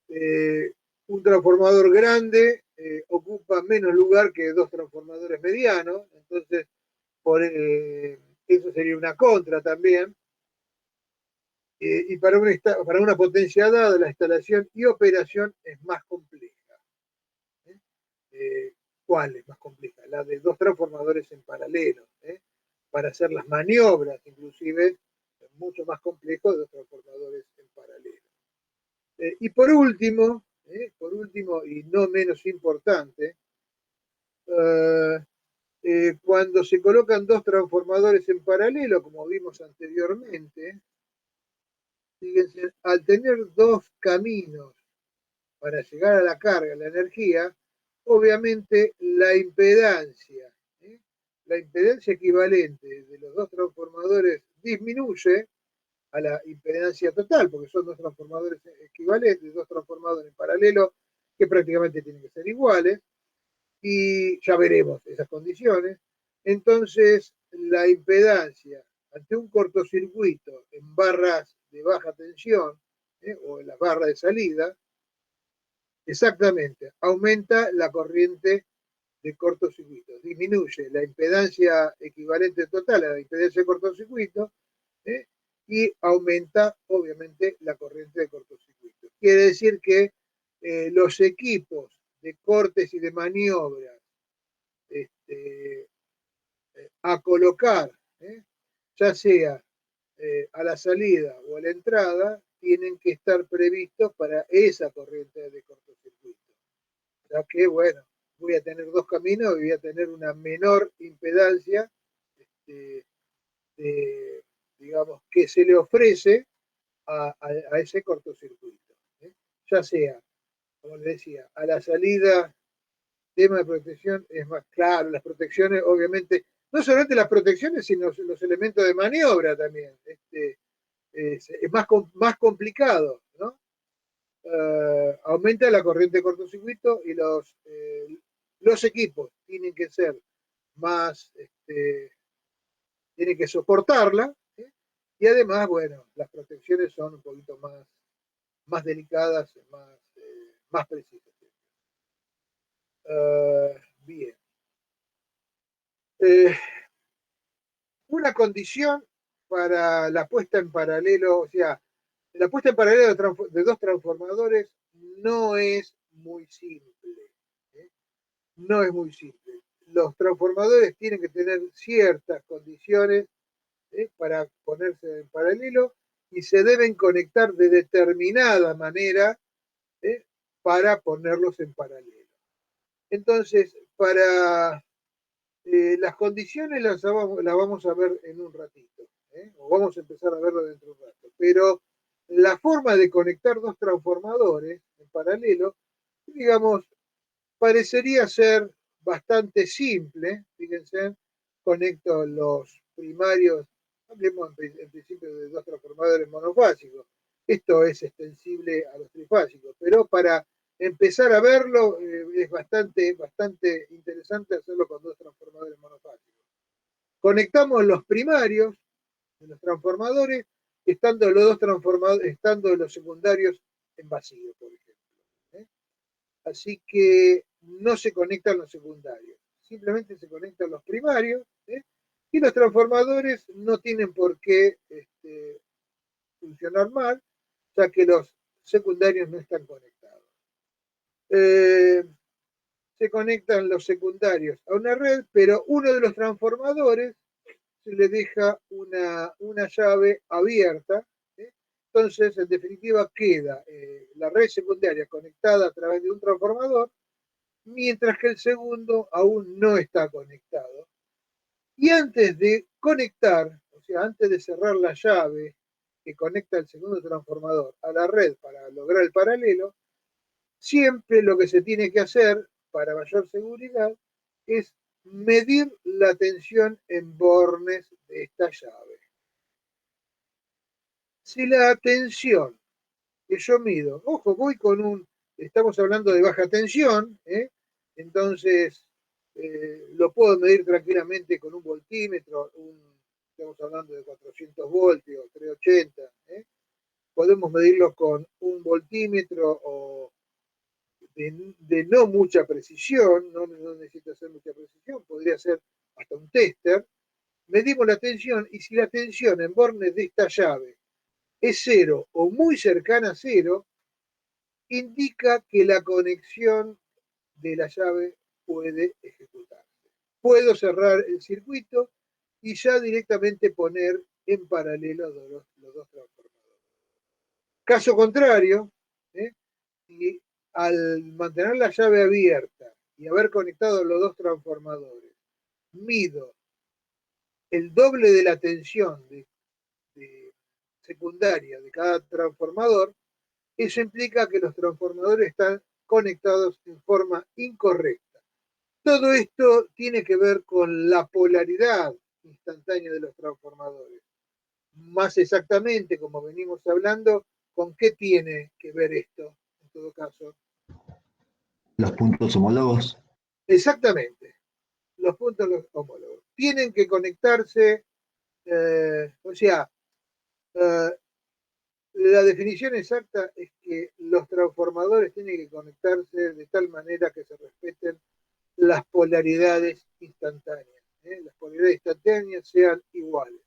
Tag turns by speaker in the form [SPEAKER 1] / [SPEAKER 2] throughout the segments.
[SPEAKER 1] eh, un transformador grande ocupa menos lugar que dos transformadores medianos, entonces eso sería una contra también. Y para una potencia dada, la instalación y operación es más compleja. ¿eh? ¿Cuál es más compleja? La de dos transformadores en paralelo. Para hacer las maniobras, inclusive, es mucho más complejo de dos transformadores en paralelo. Por último, y no menos importante, cuando se colocan dos transformadores en paralelo, como vimos anteriormente, fíjense, al tener dos caminos para llegar a la carga, la energía, obviamente ¿eh? La impedancia equivalente de los dos transformadores disminuye a la impedancia total, porque son dos transformadores equivalentes, dos transformadores en paralelo que prácticamente tienen que ser iguales, y ya veremos esas condiciones. Entonces, la impedancia ante un cortocircuito en barras de baja tensión o en las barras de salida, exactamente, aumenta la corriente de cortocircuito, disminuye la impedancia equivalente total a la impedancia de cortocircuito y aumenta obviamente la corriente de cortocircuito. Quiere decir que los equipos de cortes y de maniobras a colocar, ya sea a la salida o a la entrada, tienen que estar previstos para esa corriente de cortocircuito. Ya que, bueno, voy a tener dos caminos y voy a tener una menor impedancia, digamos, que se le ofrece a ese cortocircuito. Ya sea, como les decía, a la salida, tema de protección es más claro, las protecciones, obviamente, no solamente las protecciones, sino los elementos de maniobra también. Es más complicado, ¿no? Aumenta la corriente de cortocircuito y los equipos tienen que ser más, tienen que soportarla, y además, bueno, las protecciones son un poquito más delicadas, más precisas. Bien. Eh, una condición para la puesta en paralelo, o sea, la puesta en paralelo de dos transformadores no es muy simple. ¿eh? No es muy simple. Los transformadores tienen que tener ciertas condiciones para ponerse en paralelo y se deben conectar de determinada manera para ponerlos en paralelo. Entonces, para las condiciones las vamos a ver en un ratito, o vamos a empezar a verlo dentro de un rato, pero la forma de conectar dos transformadores en paralelo, digamos, parecería ser bastante simple. Fíjense, conecto los primarios, hablemos en principio de dos transformadores monofásicos. Esto es extensible a los trifásicos, pero para empezar a verlo es bastante interesante hacerlo con dos transformadores monofásicos. Conectamos los primarios de los transformadores, estando los secundarios en vacío, por ejemplo. Así que no se conectan los secundarios, simplemente se conectan los primarios, y los transformadores no tienen por qué funcionar mal, ya que los secundarios no están conectados. Se conectan los secundarios a una red, pero uno de los transformadores se le deja una llave abierta. Entonces, en definitiva, queda la red secundaria conectada a través de un transformador, mientras que el segundo aún no está conectado. Y antes de conectar, o sea, antes de cerrar la llave que conecta el segundo transformador a la red para lograr el paralelo, siempre lo que se tiene que hacer para mayor seguridad es medir la tensión en bornes de esta llave. Si la tensión que yo mido, ojo, estamos hablando de baja tensión, entonces lo puedo medir tranquilamente con un voltímetro, estamos hablando de 400 voltios, 380, podemos medirlo con un voltímetro o de no mucha precisión, no necesita hacer mucha precisión, podría ser hasta un tester, medimos la tensión y si la tensión en bornes de esta llave es cero o muy cercana a cero, indica que la conexión de la llave puede ejecutarse. Puedo cerrar el circuito y ya directamente poner en paralelo los dos transformadores. Caso contrario, si al mantener la llave abierta y haber conectado los dos transformadores, mido el doble de la tensión de secundaria de cada transformador, eso implica que los transformadores están conectados en forma incorrecta. Todo esto tiene que ver con la polaridad instantánea de los transformadores. Más exactamente, como venimos hablando, ¿con qué tiene que ver esto en todo caso?
[SPEAKER 2] Los puntos homólogos.
[SPEAKER 1] Exactamente, los puntos homólogos. Tienen que conectarse, o sea, la definición exacta es que los transformadores tienen que conectarse de tal manera que se respeten las polaridades instantáneas. Las polaridades instantáneas sean iguales.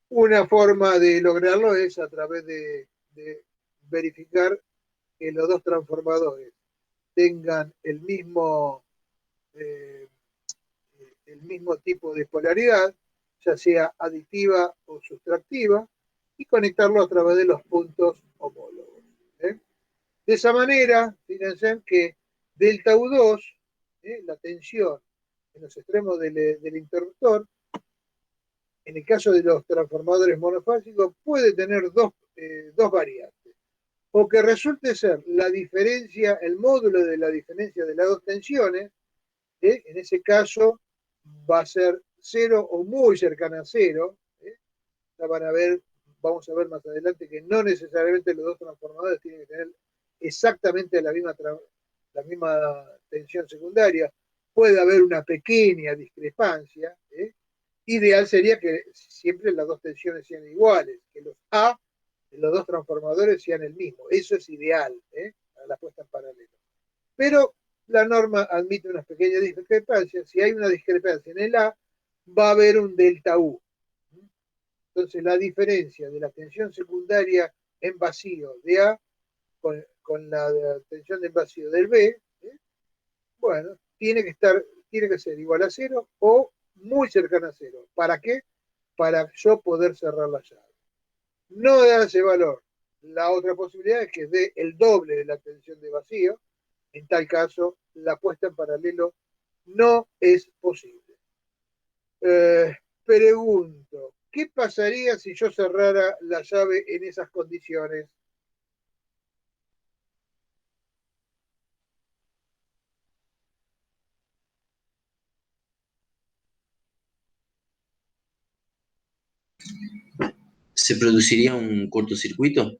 [SPEAKER 1] Una forma de lograrlo es a través de verificar que los dos transformadores tengan el mismo tipo de polaridad, ya sea aditiva o sustractiva, y conectarlo a través de los puntos homólogos. De esa manera, fíjense que delta U2, la tensión en los extremos del interruptor, en el caso de los transformadores monofásicos, puede tener dos variantes. O que resulte ser la diferencia, el módulo de la diferencia de las dos tensiones, en ese caso va a ser cero o muy cercana a cero. Ya van a ver, vamos a ver más adelante que no necesariamente los dos transformadores tienen que tener exactamente la misma tensión secundaria. Puede haber una pequeña discrepancia. Ideal sería que siempre las dos tensiones sean iguales, que los A de los dos transformadores sean el mismo. Eso es ideal, para la puesta en paralelo. Pero la norma admite unas pequeñas discrepancias. Si hay una discrepancia en el A, va a haber un delta U. Entonces, la diferencia de la tensión secundaria en vacío de A con la tensión en vacío del B, bueno, tiene que ser igual a cero o muy cercana a cero. ¿Para qué? Para yo poder cerrar la llave. No da ese valor. La otra posibilidad es que dé el doble de la tensión de vacío. En tal caso, la puesta en paralelo no es posible. Pregunto, ¿qué pasaría si yo cerrara la llave en esas condiciones?
[SPEAKER 3] ¿Se produciría un cortocircuito?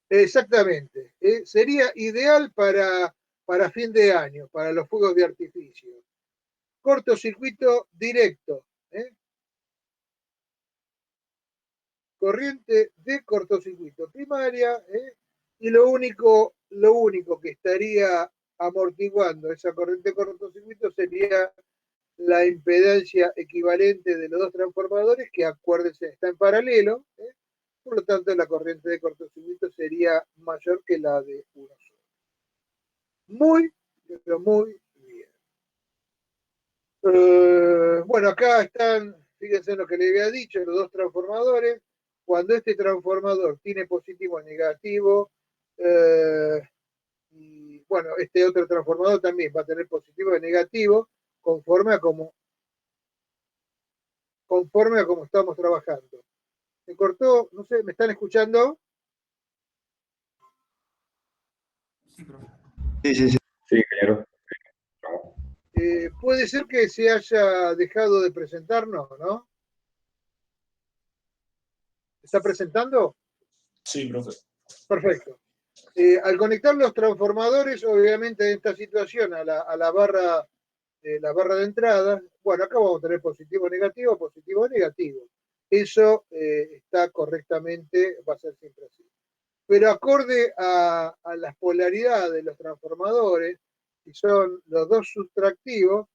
[SPEAKER 1] Exactamente. Sería ideal para fin de año, para los fuegos de artificio. Cortocircuito directo. Corriente de cortocircuito primaria. Y lo único que estaría amortiguando esa corriente de cortocircuito sería la impedancia equivalente de los dos transformadores, que acuérdense, está en paralelo. Por lo tanto, la corriente de cortocircuito sería mayor que la de uno solo. Muy, pero muy bien. Bueno, acá están, fíjense en lo que le había dicho, los dos transformadores. Cuando este transformador tiene positivo o negativo, y bueno, este otro transformador también va a tener positivo y negativo conforme a como estamos trabajando. Se cortó, no sé, ¿me están escuchando?
[SPEAKER 2] Sí, profe. Sí.
[SPEAKER 4] Sí, claro.
[SPEAKER 1] Puede ser que se haya dejado de presentarnos, ¿no? ¿Está presentando?
[SPEAKER 4] Sí, profe.
[SPEAKER 1] Perfecto. Al conectar los transformadores, obviamente en esta situación a la barra de entrada, bueno, acá vamos a tener positivo, negativo. Eso está correctamente, va a ser siempre así. pero acorde a las polaridades de los transformadores, si son los dos subtractivos,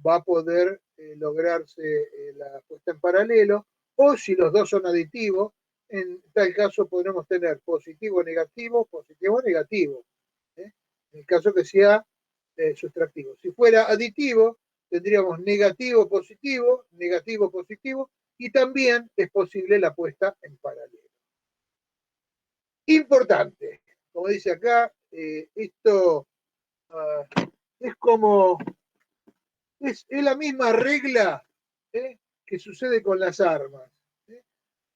[SPEAKER 1] va a poder lograrse la puesta en paralelo, o si los dos son aditivos, en tal caso podremos tener positivo, negativo, ¿eh? En el caso que sea sustractivo. Si fuera aditivo, tendríamos negativo, positivo, y también es posible la puesta en paralelo. Importante, como dice acá, esto es como, es la misma regla que sucede con las armas.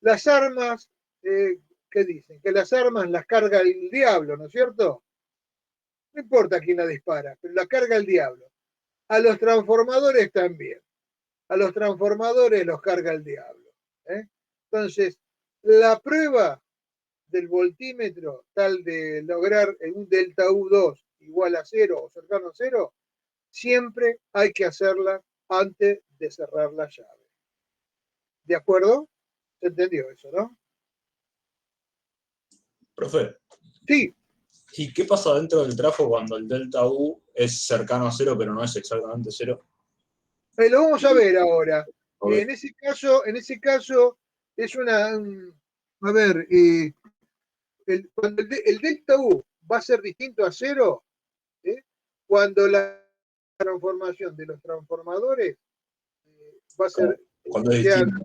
[SPEAKER 1] Las armas, ¿qué dicen? Que las armas las carga el diablo, ¿no es cierto? No importa quién la dispara, pero la carga el diablo. A los transformadores también. A los transformadores los carga el diablo. Entonces, la prueba del voltímetro, tal de lograr un delta U2 igual a 0 o cercano a 0, siempre hay que hacerla antes de cerrar la llave. ¿De acuerdo? ¿Se entendió eso, no?
[SPEAKER 4] Profe,
[SPEAKER 1] Sí.
[SPEAKER 4] ¿y qué pasa dentro del trafo cuando el delta U es cercano a 0, pero no es exactamente 0?
[SPEAKER 1] Lo vamos a ver ahora.
[SPEAKER 4] Okay.
[SPEAKER 1] En ese caso es una... a ver, cuando el delta U va a ser distinto a 0, cuando la transformación de los transformadores va a ser...
[SPEAKER 4] Cuando es distinto.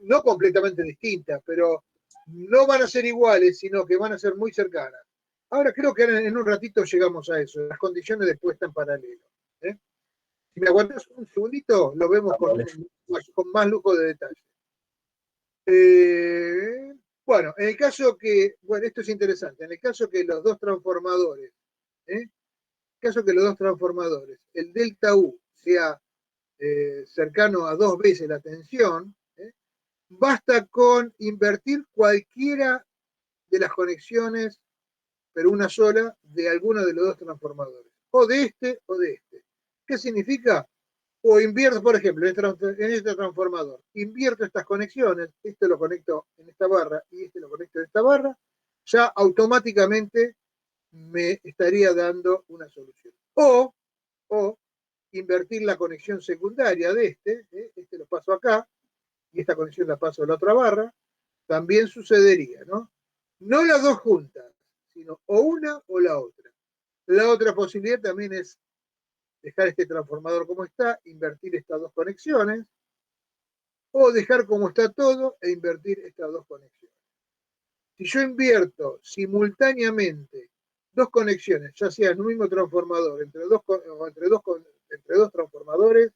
[SPEAKER 1] No completamente distintas, pero no van a ser iguales, sino que van a ser muy cercanas. Ahora creo que en un ratito llegamos a eso, las condiciones de puesta en paralelo. Si me aguantas un segundito, lo vemos con más lujo de detalle. Bueno, en el caso que, bueno, esto es interesante, en el caso que los dos transformadores, el delta U sea cercano a 2 veces la tensión, basta con invertir cualquiera de las conexiones, pero una sola, de alguno de los dos transformadores, o de este o de este. ¿Qué significa? O invierto, por ejemplo, en este transformador, invierto estas conexiones, este lo conecto en esta barra y este lo conecto en esta barra, ya automáticamente me estaría dando una solución. O invertir la conexión secundaria de este lo paso acá, y esta conexión la paso a la otra barra, también sucedería, ¿no? No las dos juntas, sino o una o la otra. La otra posibilidad también es dejar este transformador como está, invertir estas dos conexiones, o dejar como está todo e invertir estas dos conexiones. Si yo invierto simultáneamente dos conexiones, ya sea en un mismo transformador, entre dos transformadores,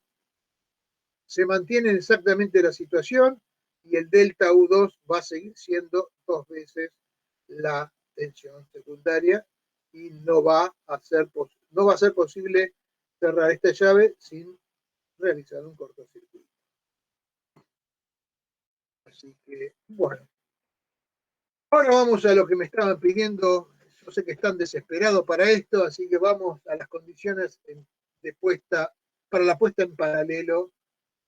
[SPEAKER 1] se mantiene exactamente la situación y el delta U2 va a seguir siendo 2 veces la tensión secundaria y no va a ser posible cerrar esta llave sin realizar un cortocircuito. Así que, bueno. Ahora vamos a lo que me estaban pidiendo. Yo sé que están desesperados para esto, así que vamos a las condiciones para la puesta en paralelo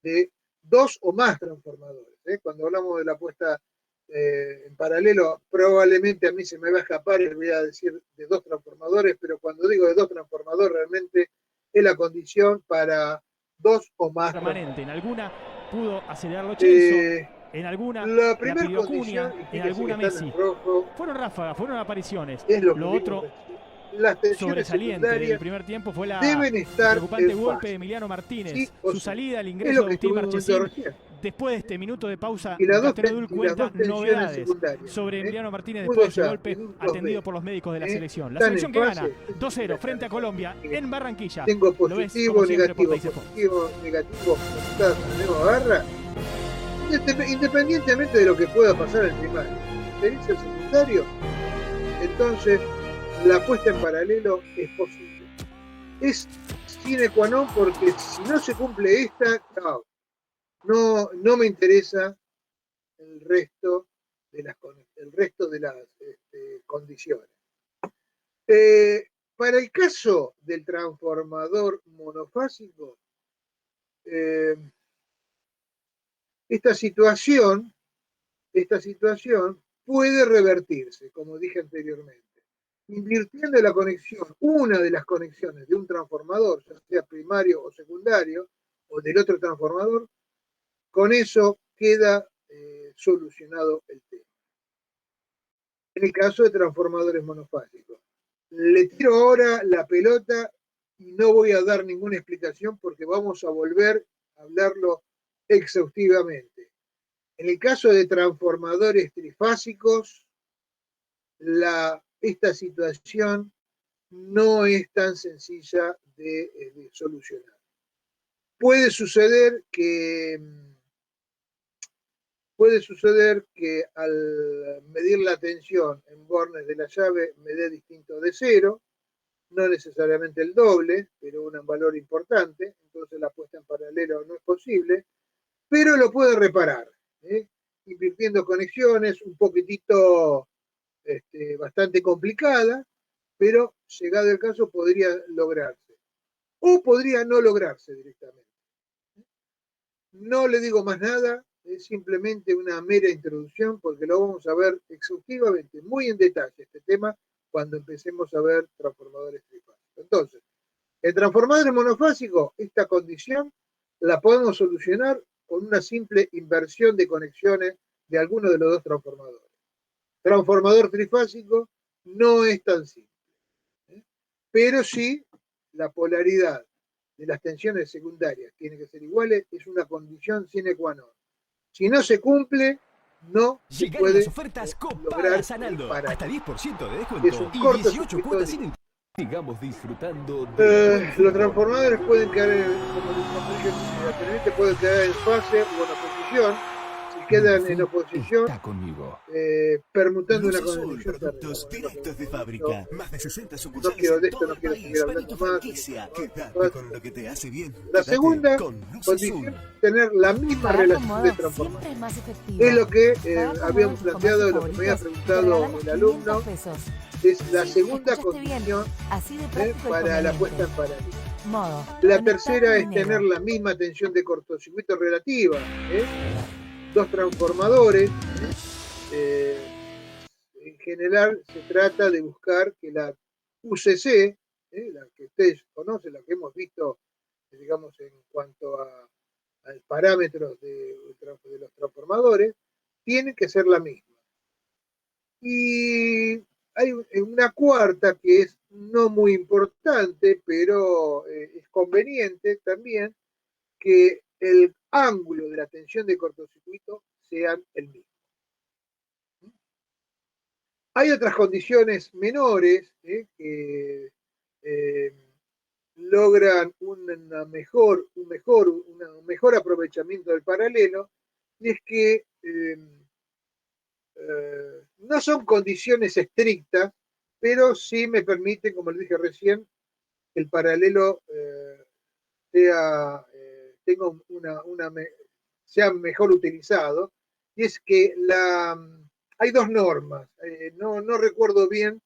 [SPEAKER 1] de 2 o más transformadores. Cuando hablamos de la puesta en paralelo, probablemente a mí se me va a escapar y voy a decir de 2 transformadores, pero cuando digo de 2 transformadores, realmente es la condición para 2 o más
[SPEAKER 5] permanente.
[SPEAKER 1] transformadores.
[SPEAKER 5] En alguna pudo acelerarlo Chelso, en alguna
[SPEAKER 1] la
[SPEAKER 5] pidió
[SPEAKER 1] condición,
[SPEAKER 5] Acuña,
[SPEAKER 1] y
[SPEAKER 5] en
[SPEAKER 1] fíjese
[SPEAKER 5] alguna
[SPEAKER 1] que están
[SPEAKER 5] Messi.
[SPEAKER 1] en rojo,
[SPEAKER 5] Fueron ráfagas, fueron apariciones.
[SPEAKER 1] es lo que
[SPEAKER 5] Lo otro
[SPEAKER 1] las tensiones
[SPEAKER 5] sobresaliente del
[SPEAKER 1] secundarias
[SPEAKER 5] primer tiempo fue
[SPEAKER 1] deben
[SPEAKER 5] el
[SPEAKER 1] estar
[SPEAKER 5] preocupante
[SPEAKER 1] en
[SPEAKER 5] golpe de
[SPEAKER 1] fase,
[SPEAKER 5] Emiliano Martínez.
[SPEAKER 1] sí o
[SPEAKER 5] Su
[SPEAKER 1] sí.
[SPEAKER 5] salida, el
[SPEAKER 1] Es
[SPEAKER 5] ingreso
[SPEAKER 1] lo
[SPEAKER 5] de
[SPEAKER 1] que
[SPEAKER 5] Agustín
[SPEAKER 1] estuvimos viendo
[SPEAKER 5] Marchesín.
[SPEAKER 1] recién.
[SPEAKER 5] Después de este minuto de pausa,
[SPEAKER 1] Y las
[SPEAKER 5] Castelo Dul cuenta
[SPEAKER 1] dos tensiones
[SPEAKER 5] novedades
[SPEAKER 1] secundarias,
[SPEAKER 5] sobre Emiliano Martínez
[SPEAKER 1] un
[SPEAKER 5] después de ese
[SPEAKER 1] 2A
[SPEAKER 5] golpe
[SPEAKER 1] y un 2B,
[SPEAKER 5] atendido por los médicos de la selección. La
[SPEAKER 1] están en
[SPEAKER 5] selección que gana
[SPEAKER 1] fase.
[SPEAKER 5] 2-0 frente a Colombia en Barranquilla.
[SPEAKER 1] Tengo
[SPEAKER 5] Lo ves como
[SPEAKER 1] positivo,
[SPEAKER 5] siempre por
[SPEAKER 1] negativo,
[SPEAKER 5] Teis
[SPEAKER 1] positivo, negativo, conectadas a la misma barra, independientemente de lo que pueda pasar en el primario. Si el secundario, entonces la puesta en paralelo es posible. Es sine qua non porque si no se cumple esta, no me interesa el resto de las condiciones. Para el caso del transformador monofásico, esta situación puede revertirse, como dije anteriormente. Invirtiendo la conexión, una de las conexiones de un transformador, ya sea primario o secundario, o del otro transformador, con eso queda solucionado el tema. En el caso de transformadores monofásicos. Le tiro ahora la pelota y no voy a dar ninguna explicación porque vamos a volver a hablarlo exhaustivamente. En el caso de transformadores trifásicos, esta situación no es tan sencilla de solucionar. Puede suceder que al medir la tensión en bornes de la llave me dé distinto de cero, no necesariamente el doble, pero un valor importante, entonces la puesta en paralelo no es posible, pero lo puede reparar, invirtiendo conexiones un poquitito bastante complicada, pero llegado el caso podría lograrse, o podría no lograrse directamente. No le digo más nada, es simplemente una mera introducción porque lo vamos a ver exhaustivamente, muy en detalle este tema, cuando empecemos a ver transformadores trifásicos. Entonces, el transformador monofásico, esta condición la podemos solucionar con una simple inversión de conexiones de alguno de los dos transformadores. Transformador trifásico no es tan simple, pero sí la polaridad de las tensiones secundarias tiene que ser iguales, es una condición sine qua non. Si no se cumple, no se puede
[SPEAKER 5] las ofertas
[SPEAKER 1] lograr
[SPEAKER 5] Sanaldo. Hasta 10% de
[SPEAKER 1] es
[SPEAKER 5] descuento
[SPEAKER 1] un
[SPEAKER 5] y 18 cuotas sin...
[SPEAKER 6] Sigamos disfrutando
[SPEAKER 1] los transformadores pueden quedar, como dije anteriormente, pueden quedar en fase o en oposición. Si quedan en oposición, permutando una condición
[SPEAKER 6] productos directos de fábrica. Más de 60
[SPEAKER 1] no
[SPEAKER 6] sucursales
[SPEAKER 1] quiero de
[SPEAKER 6] en
[SPEAKER 1] esto,
[SPEAKER 6] todo
[SPEAKER 1] no
[SPEAKER 6] el
[SPEAKER 1] quiero
[SPEAKER 6] país.
[SPEAKER 1] seguir hablando más.
[SPEAKER 6] Quédate con lo que te hace bien.
[SPEAKER 1] La segunda
[SPEAKER 6] con Luz
[SPEAKER 1] condición
[SPEAKER 6] Azul.
[SPEAKER 1] es tener la misma
[SPEAKER 7] Pagar con
[SPEAKER 1] relación de
[SPEAKER 7] Moda
[SPEAKER 1] transformador.
[SPEAKER 7] siempre es más efectivo.
[SPEAKER 1] Es lo que
[SPEAKER 7] Pagar con
[SPEAKER 1] habíamos
[SPEAKER 7] Moda en tus
[SPEAKER 1] planteado, lo que
[SPEAKER 7] comercios
[SPEAKER 1] me había
[SPEAKER 7] favoritos,
[SPEAKER 1] preguntado
[SPEAKER 7] te
[SPEAKER 1] el
[SPEAKER 7] regalamos
[SPEAKER 1] alumno,
[SPEAKER 7] 500 pesos.
[SPEAKER 1] es la
[SPEAKER 7] Sí,
[SPEAKER 1] segunda
[SPEAKER 7] escuchaste bien.
[SPEAKER 1] condición
[SPEAKER 7] Así de práctico y
[SPEAKER 1] para la
[SPEAKER 7] conveniente.
[SPEAKER 1] puesta en paralelo.
[SPEAKER 7] Modo.
[SPEAKER 1] La
[SPEAKER 7] Conectate
[SPEAKER 1] tercera es
[SPEAKER 7] dinero.
[SPEAKER 1] tener la misma tensión de cortocircuito relativa. Dos transformadores. En general se trata de buscar que la UCC, la que ustedes conocen, la que hemos visto, digamos, en cuanto a parámetros de los transformadores, tiene que ser la misma. Y hay una cuarta que es no muy importante, pero es conveniente también, que el ángulo de la tensión de cortocircuito sean el mismo. Hay otras condiciones menores que logran un mejor aprovechamiento del paralelo, y es que no son condiciones estrictas, pero sí me permiten, como les dije recién, que el paralelo sea mejor utilizado, y es que hay dos normas, no recuerdo bien,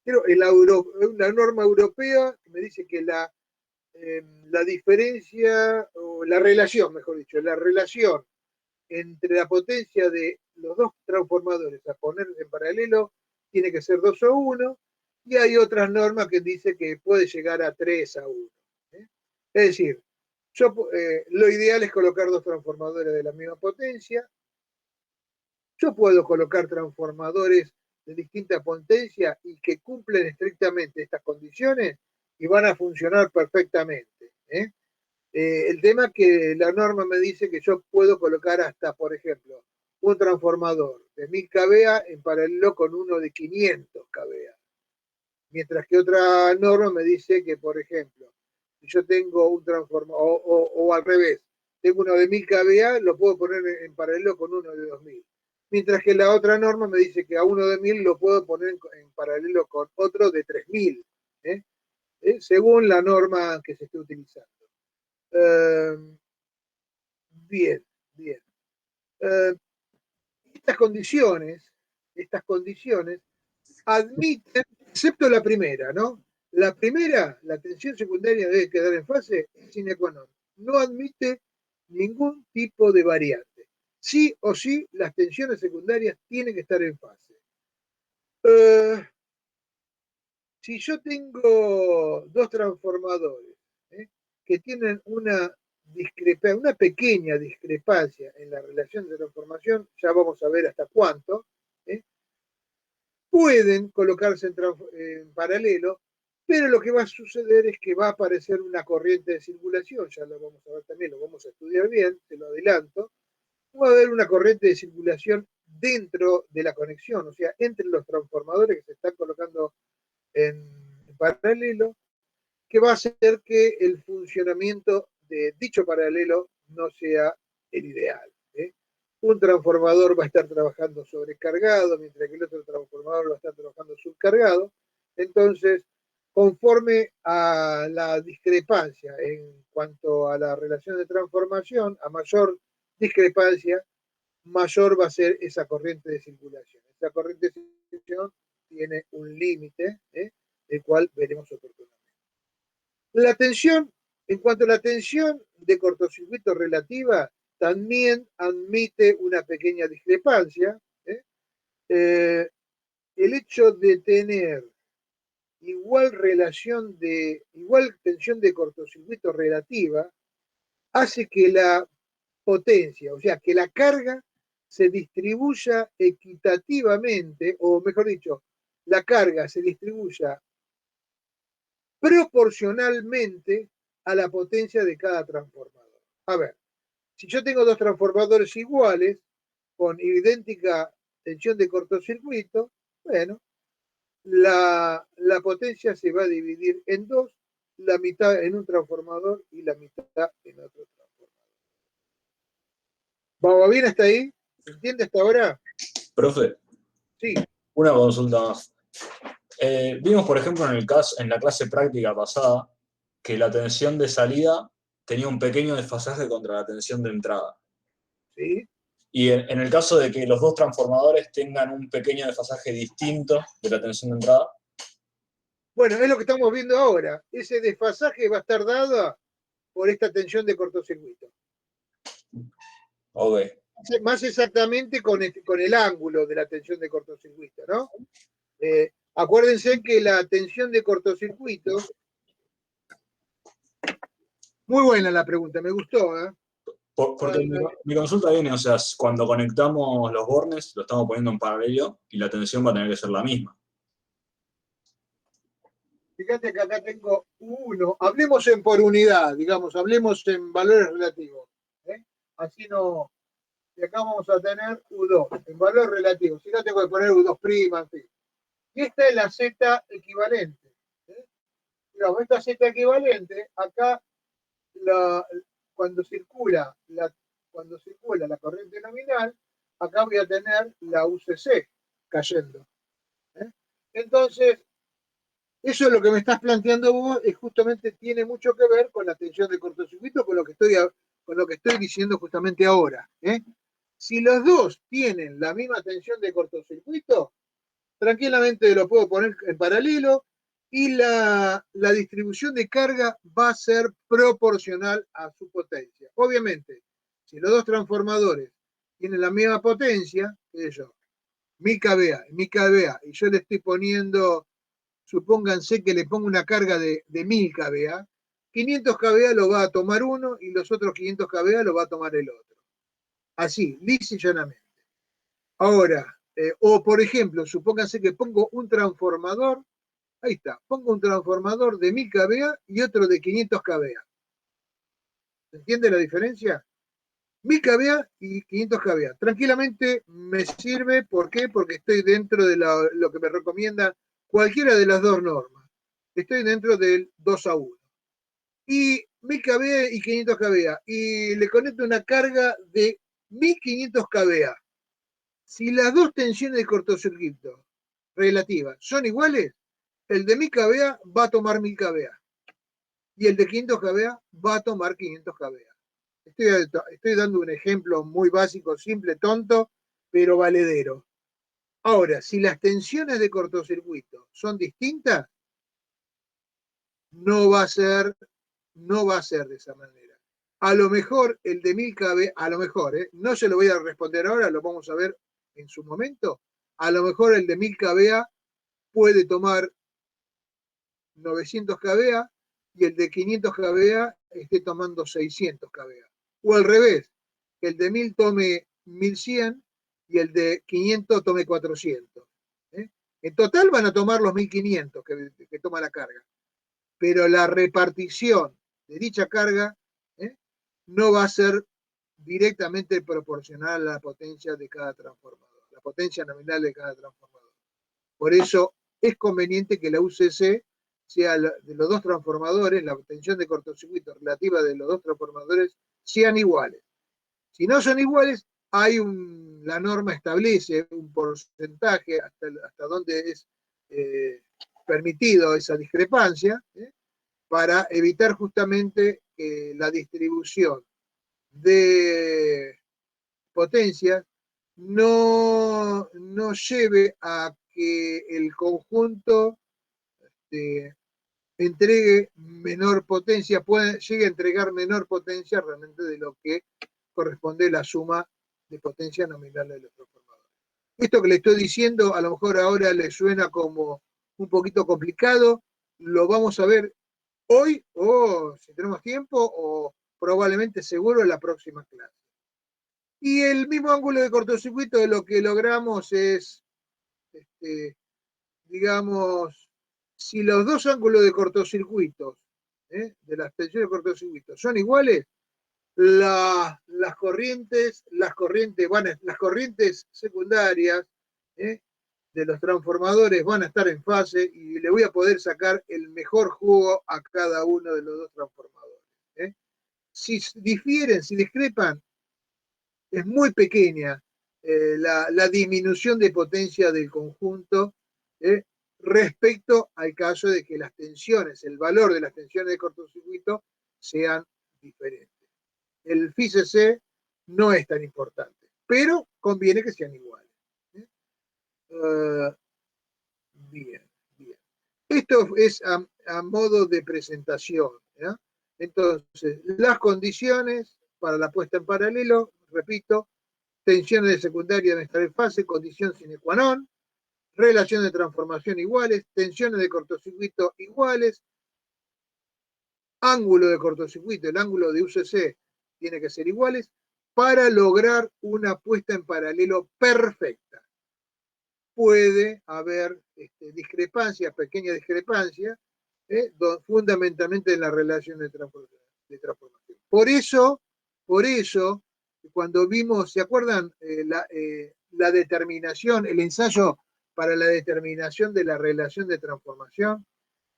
[SPEAKER 1] pero la norma europea me dice que la diferencia, o la relación, mejor dicho, la relación entre la potencia de los dos transformadores a poner en paralelo tiene que ser 2:1, y hay otras normas que dicen que puede llegar a 3:1. Es decir, lo ideal es colocar dos transformadores de la misma potencia. Yo puedo colocar transformadores de distinta potencia y que cumplen estrictamente estas condiciones y van a funcionar perfectamente. El tema es que la norma me dice que yo puedo colocar hasta, por ejemplo, un transformador de 1000 kVA en paralelo con uno de 500 kVA. Mientras que otra norma me dice que, por ejemplo, si yo tengo un transformador, o al revés, tengo uno de 1000 kVA, lo puedo poner en paralelo con uno de 2000. Mientras que la otra norma me dice que a uno de 1000 lo puedo poner en paralelo con otro de 3000, según la norma que se esté utilizando. Bien. Estas condiciones admiten, excepto la primera, ¿no? La primera, la tensión secundaria debe quedar en fase sine qua non. No admite ningún tipo de variante. sí o sí las tensiones secundarias tienen que estar en fase. Si yo tengo dos transformadores que tienen una pequeña discrepancia en la relación de transformación, ya vamos a ver hasta cuánto, pueden colocarse en paralelo, pero lo que va a suceder es que va a aparecer una corriente de circulación, ya lo vamos a ver también, lo vamos a estudiar bien, te lo adelanto. Va a haber una corriente de circulación dentro de la conexión, o sea, entre los transformadores que se están colocando en paralelo, que va a hacer que el funcionamiento de dicho paralelo no sea el ideal. Un transformador va a estar trabajando sobrecargado, mientras que el otro transformador va a estar trabajando subcargado. Entonces, conforme a la discrepancia en cuanto a la relación de transformación, a mayor discrepancia, mayor va a ser esa corriente de circulación. Esa corriente de circulación tiene un límite, el cual veremos oportunamente. La tensión, en cuanto a la tensión de cortocircuito relativa, también admite una pequeña discrepancia. El hecho de tener igual tensión de cortocircuito relativa hace que la potencia, o sea, que la carga se distribuya equitativamente, o mejor dicho, la carga se distribuya proporcionalmente a la potencia de cada transformador. A ver, si yo tengo dos transformadores iguales, con idéntica tensión de cortocircuito, bueno, la potencia se va a dividir en dos, la mitad en un transformador y la mitad en otro transformador. ¿Vamos bien hasta ahí? ¿Se entiende hasta ahora?
[SPEAKER 4] Profe,
[SPEAKER 1] Sí.
[SPEAKER 4] una consulta más. Vimos, por ejemplo, en la clase práctica pasada, que la tensión de salida tenía un pequeño desfasaje contra la tensión de entrada.
[SPEAKER 1] Sí.
[SPEAKER 4] Y en el caso de que los dos transformadores tengan un pequeño desfasaje distinto de la tensión de entrada.
[SPEAKER 1] Bueno, es lo que estamos viendo ahora. Ese desfasaje va a estar dado por esta tensión de cortocircuito.
[SPEAKER 4] Ok.
[SPEAKER 1] Más exactamente con el ángulo de la tensión de cortocircuito, ¿no? Acuérdense que la tensión de cortocircuito, muy buena la pregunta, me gustó, ¿eh?
[SPEAKER 4] Porque mi consulta viene, o sea, cuando conectamos los bornes, lo estamos poniendo en paralelo y la tensión va a tener que ser la misma.
[SPEAKER 1] Fíjate que acá tengo uno. Hablemos por unidad, digamos, hablemos en valores relativos. Así no. Y acá vamos a tener U2 en valor relativo. Si no, tengo que poner U2', en fin. Y esta es la Z equivalente. Digamos, esta Z equivalente, acá cuando circula la corriente nominal, acá voy a tener la UCC cayendo. Entonces, eso es lo que me estás planteando vos, es justamente tiene mucho que ver con la tensión de cortocircuito, con lo que estoy diciendo justamente ahora. Si los dos tienen la misma tensión de cortocircuito, tranquilamente lo puedo poner en paralelo y la distribución de carga va a ser proporcional a su potencia. Obviamente, si los dos transformadores tienen la misma potencia, qué sé yo, 1000 kVA, y yo le estoy poniendo, supónganse que le pongo una carga de 1000 kVA, 500 kVA lo va a tomar uno y los otros 500 kVA lo va a tomar el otro. Así, lisa y llanamente. Ahora, o por ejemplo, supónganse que pongo un transformador, ahí está, pongo un transformador de 1000 kVA y otro de 500 kVA. ¿Se entiende la diferencia? 1000 kVA y 500 kVA. Tranquilamente me sirve, ¿por qué? Porque estoy dentro de lo que me recomienda cualquiera de las dos normas. Estoy dentro del 2:1. Y 1000 kVA y 500 kVA. Y le conecto una carga de 1500 kVA. Si las dos tensiones de cortocircuito relativas son iguales, el de 1000 kVA va a tomar 1000 kVA. Y el de 500 kVA va a tomar 500 kVA. Estoy dando un ejemplo muy básico, simple, tonto, pero valedero. Ahora, si las tensiones de cortocircuito son distintas, no va a ser de esa manera. A lo mejor el de 1000 kVA, a lo mejor, no se lo voy a responder ahora, lo vamos a ver en su momento. A lo mejor el de 1000 kVA puede tomar 900 kVA y el de 500 kVA esté tomando 600 kVA. O al revés, que el de 1000 tome 1100 y el de 500 tome 400. En total van a tomar los 1500 que toma la carga. Pero la repartición de dicha carga no va a ser directamente proporcional a la potencia de cada transformador, la potencia nominal de cada transformador. Por eso es conveniente que la UCC sea de los dos transformadores, la tensión de cortocircuito relativa de los dos transformadores sean iguales. Si no son iguales, la norma establece un porcentaje hasta donde es permitido esa discrepancia, para evitar justamente que la distribución de potencias no lleve a que el conjunto entregue menor potencia, llegue a entregar menor potencia realmente de lo que corresponde la suma de potencia nominal de los transformadores. Esto que le estoy diciendo a lo mejor ahora le suena como un poquito complicado, lo vamos a ver hoy o si tenemos tiempo o probablemente seguro en la próxima clase. Y el mismo ángulo de cortocircuito de lo que logramos es, digamos, si los dos ángulos de cortocircuitos, de las tensiones de cortocircuito son iguales, las corrientes secundarias de los transformadores van a estar en fase y le voy a poder sacar el mejor jugo a cada uno de los dos transformadores. Si difieren, si discrepan, es muy pequeña la disminución de potencia del conjunto respecto al caso de que las tensiones, el valor de las tensiones de cortocircuito sean diferentes. El FICC no es tan importante, pero conviene que sean iguales. Bien. Esto es a modo de presentación. Entonces, las condiciones para la puesta en paralelo, repito, tensiones de secundaria deben estar en fase, condición sine qua non, relaciones de transformación iguales, tensiones de cortocircuito iguales, ángulo de cortocircuito, el ángulo de UCC tiene que ser iguales para lograr una puesta en paralelo perfecta. Puede haber discrepancias, pequeñas discrepancias, fundamentalmente en la relación de transformación. Por eso, cuando vimos, ¿se acuerdan? La determinación, el ensayo para la determinación de la relación de transformación,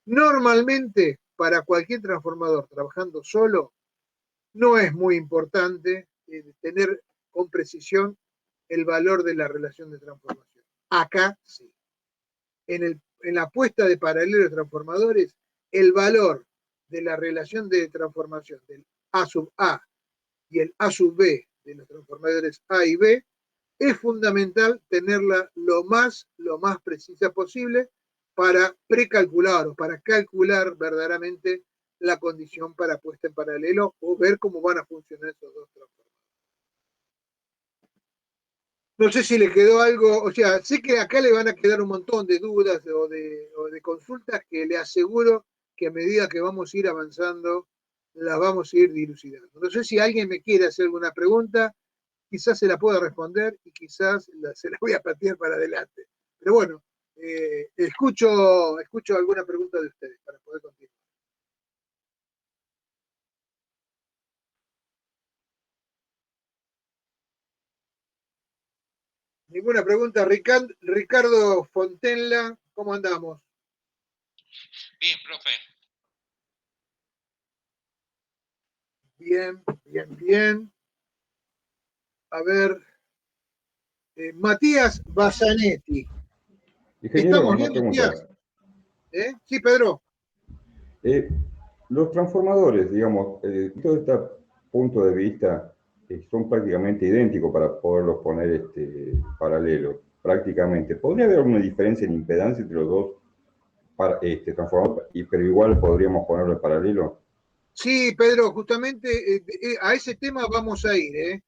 [SPEAKER 1] normalmente para cualquier transformador trabajando solo, no es muy importante tener con precisión el valor de la relación de transformación. Acá sí. En la puesta de paralelo de transformadores, el valor de la relación de transformación del A sub A y el A sub B de los transformadores A y B es fundamental tenerla lo más precisa posible para precalcular o para calcular verdaderamente la condición para puesta en paralelo o ver cómo van a funcionar esos dos transformadores. No sé si le quedó algo, o sea, sé que acá le van a quedar un montón de dudas o de consultas que le aseguro que a medida que vamos a ir avanzando, las vamos a ir dilucidando. No sé si alguien me quiere hacer alguna pregunta, quizás se la pueda responder y quizás se la voy a patear para adelante. Pero bueno, escucho alguna pregunta de ustedes para poder continuar. Ninguna pregunta. Ricardo Fontenla, ¿cómo andamos?
[SPEAKER 7] Bien, profe.
[SPEAKER 1] Bien. A ver, Matías Basanetti.
[SPEAKER 8] Ingeniero,
[SPEAKER 1] ¿Estamos bien, Matías? Sí, Pedro.
[SPEAKER 8] Los transformadores, digamos, todo este punto de vista, son prácticamente idénticos para poderlos poner paralelos, prácticamente. ¿Podría haber alguna diferencia en impedancia entre los dos transformadores, pero igual podríamos ponerlo en paralelo?
[SPEAKER 1] Sí, Pedro, justamente a ese tema vamos a ir.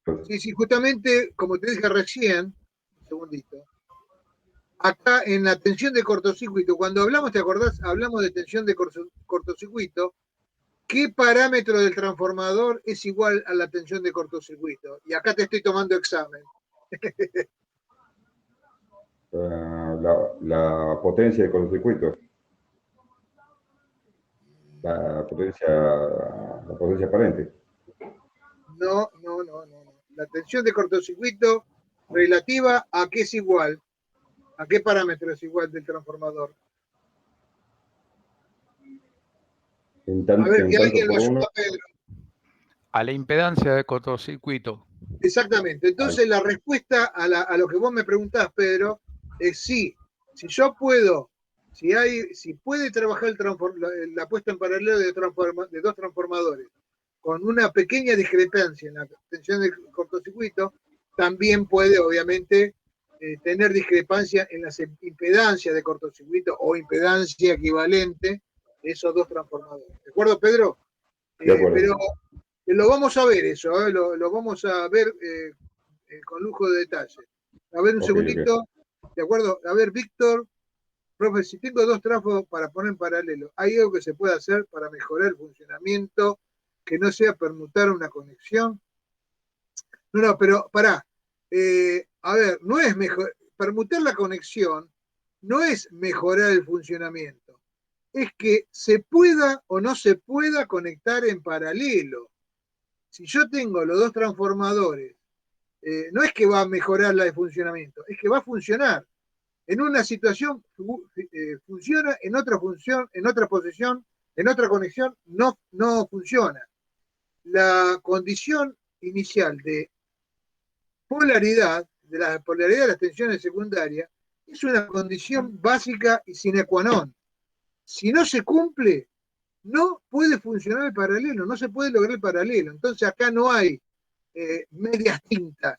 [SPEAKER 8] Ok.
[SPEAKER 1] Sí, justamente, como te dije recién, un segundito, acá en la tensión de cortocircuito, cuando hablamos, ¿te acordás? Hablamos de tensión de cortocircuito. ¿Qué parámetro del transformador es igual a la tensión de cortocircuito? Y acá te estoy tomando examen.
[SPEAKER 8] La potencia del cortocircuito. La potencia aparente.
[SPEAKER 1] No. La tensión de cortocircuito relativa a qué es igual, a qué parámetro es igual del transformador. A ver, que
[SPEAKER 8] Tanto
[SPEAKER 1] alguien lo
[SPEAKER 8] por
[SPEAKER 1] ayuda
[SPEAKER 8] uno.
[SPEAKER 1] a Pedro.
[SPEAKER 9] A la impedancia de cortocircuito.
[SPEAKER 1] Exactamente. Entonces la respuesta a lo que vos me preguntás, Pedro, es sí. Si yo puedo, si puede trabajar la puesta en paralelo de dos transformadores con una pequeña discrepancia en la tensión del cortocircuito, también puede, obviamente, tener discrepancia en las impedancias de cortocircuito o impedancia equivalente de esos dos transformadores. ¿De acuerdo, Pedro?
[SPEAKER 8] De acuerdo.
[SPEAKER 1] Pero lo vamos a ver eso, lo vamos a ver con lujo de detalle. A ver un segundito, okay. ¿De acuerdo? A ver, Víctor, profe, si tengo dos trafos para poner en paralelo, ¿hay algo que se pueda hacer para mejorar el funcionamiento, que no sea permutar una conexión? No, pero pará. A ver, no es mejor, permutar la conexión no es mejorar el funcionamiento, es que se pueda o no se pueda conectar en paralelo. Si yo tengo los dos transformadores, no es que va a mejorar la de funcionamiento, es que va a funcionar. En una situación funciona, en otra función, en otra posición, en otra conexión no funciona. La condición inicial de polaridad, de la polaridad de las tensiones secundarias, es una condición básica y sine qua non. Si no se cumple, no puede funcionar el paralelo, no se puede lograr el paralelo. Entonces acá no hay medias tintas.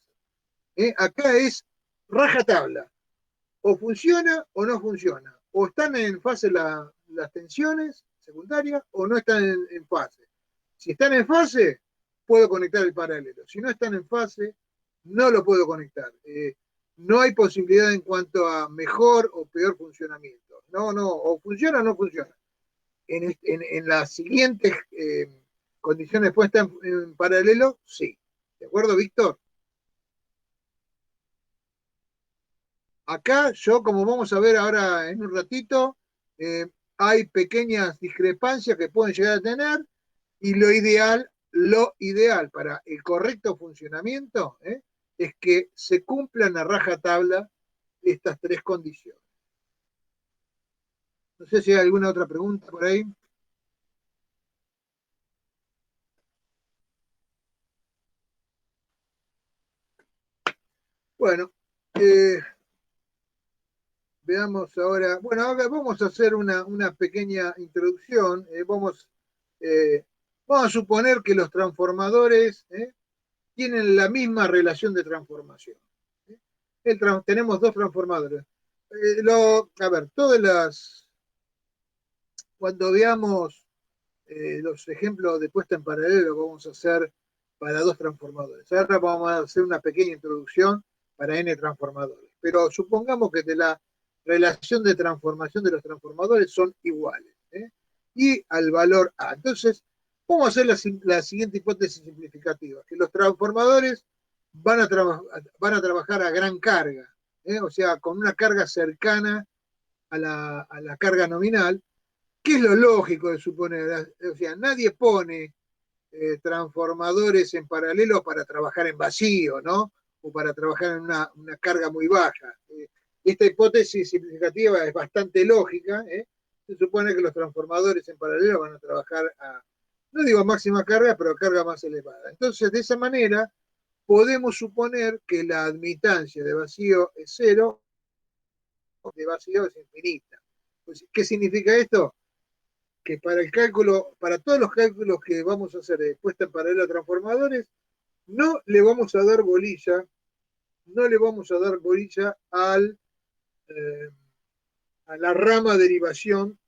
[SPEAKER 1] Acá es rajatabla. O funciona o no funciona. O están en fase las tensiones secundarias o no están en fase. Si están en fase, puedo conectar el paralelo. Si no están en fase, no lo puedo conectar. No hay posibilidad en cuanto a mejor o peor funcionamiento. No, o funciona o no funciona. En las siguientes condiciones puestas en paralelo, sí. ¿De acuerdo, Víctor? Acá yo, como vamos a ver ahora en un ratito, hay pequeñas discrepancias que pueden llegar a tener y lo ideal para el correcto funcionamiento es que se cumplan a rajatabla estas tres condiciones. No sé si hay alguna otra pregunta por ahí. Bueno, veamos ahora. Bueno, ahora vamos a hacer una pequeña introducción. Vamos a suponer que los transformadores tienen la misma relación de transformación. Tenemos dos transformadores. A ver, cuando veamos los ejemplos de puesta en paralelo que vamos a hacer para dos transformadores. Ahora vamos a hacer una pequeña introducción para N transformadores. Pero supongamos que de la relación de transformación de los transformadores son iguales. Y al valor A. Entonces, vamos a hacer la siguiente hipótesis simplificativa, que los transformadores van a trabajar a gran carga, o sea, con una carga cercana a la carga nominal, que es lo lógico de suponer. O sea, nadie pone transformadores en paralelo para trabajar en vacío, ¿no? O para trabajar en una carga muy baja. Esta hipótesis significativa es bastante lógica. Se supone que los transformadores en paralelo van a trabajar no digo máxima carga, pero a carga más elevada. Entonces, de esa manera, podemos suponer que la admitancia de vacío es 0, de vacío es infinita. Pues, ¿qué significa esto? Que para todos los cálculos que vamos a hacer de puesta en paralelo a transformadores, no le vamos a dar bolilla a la rama derivación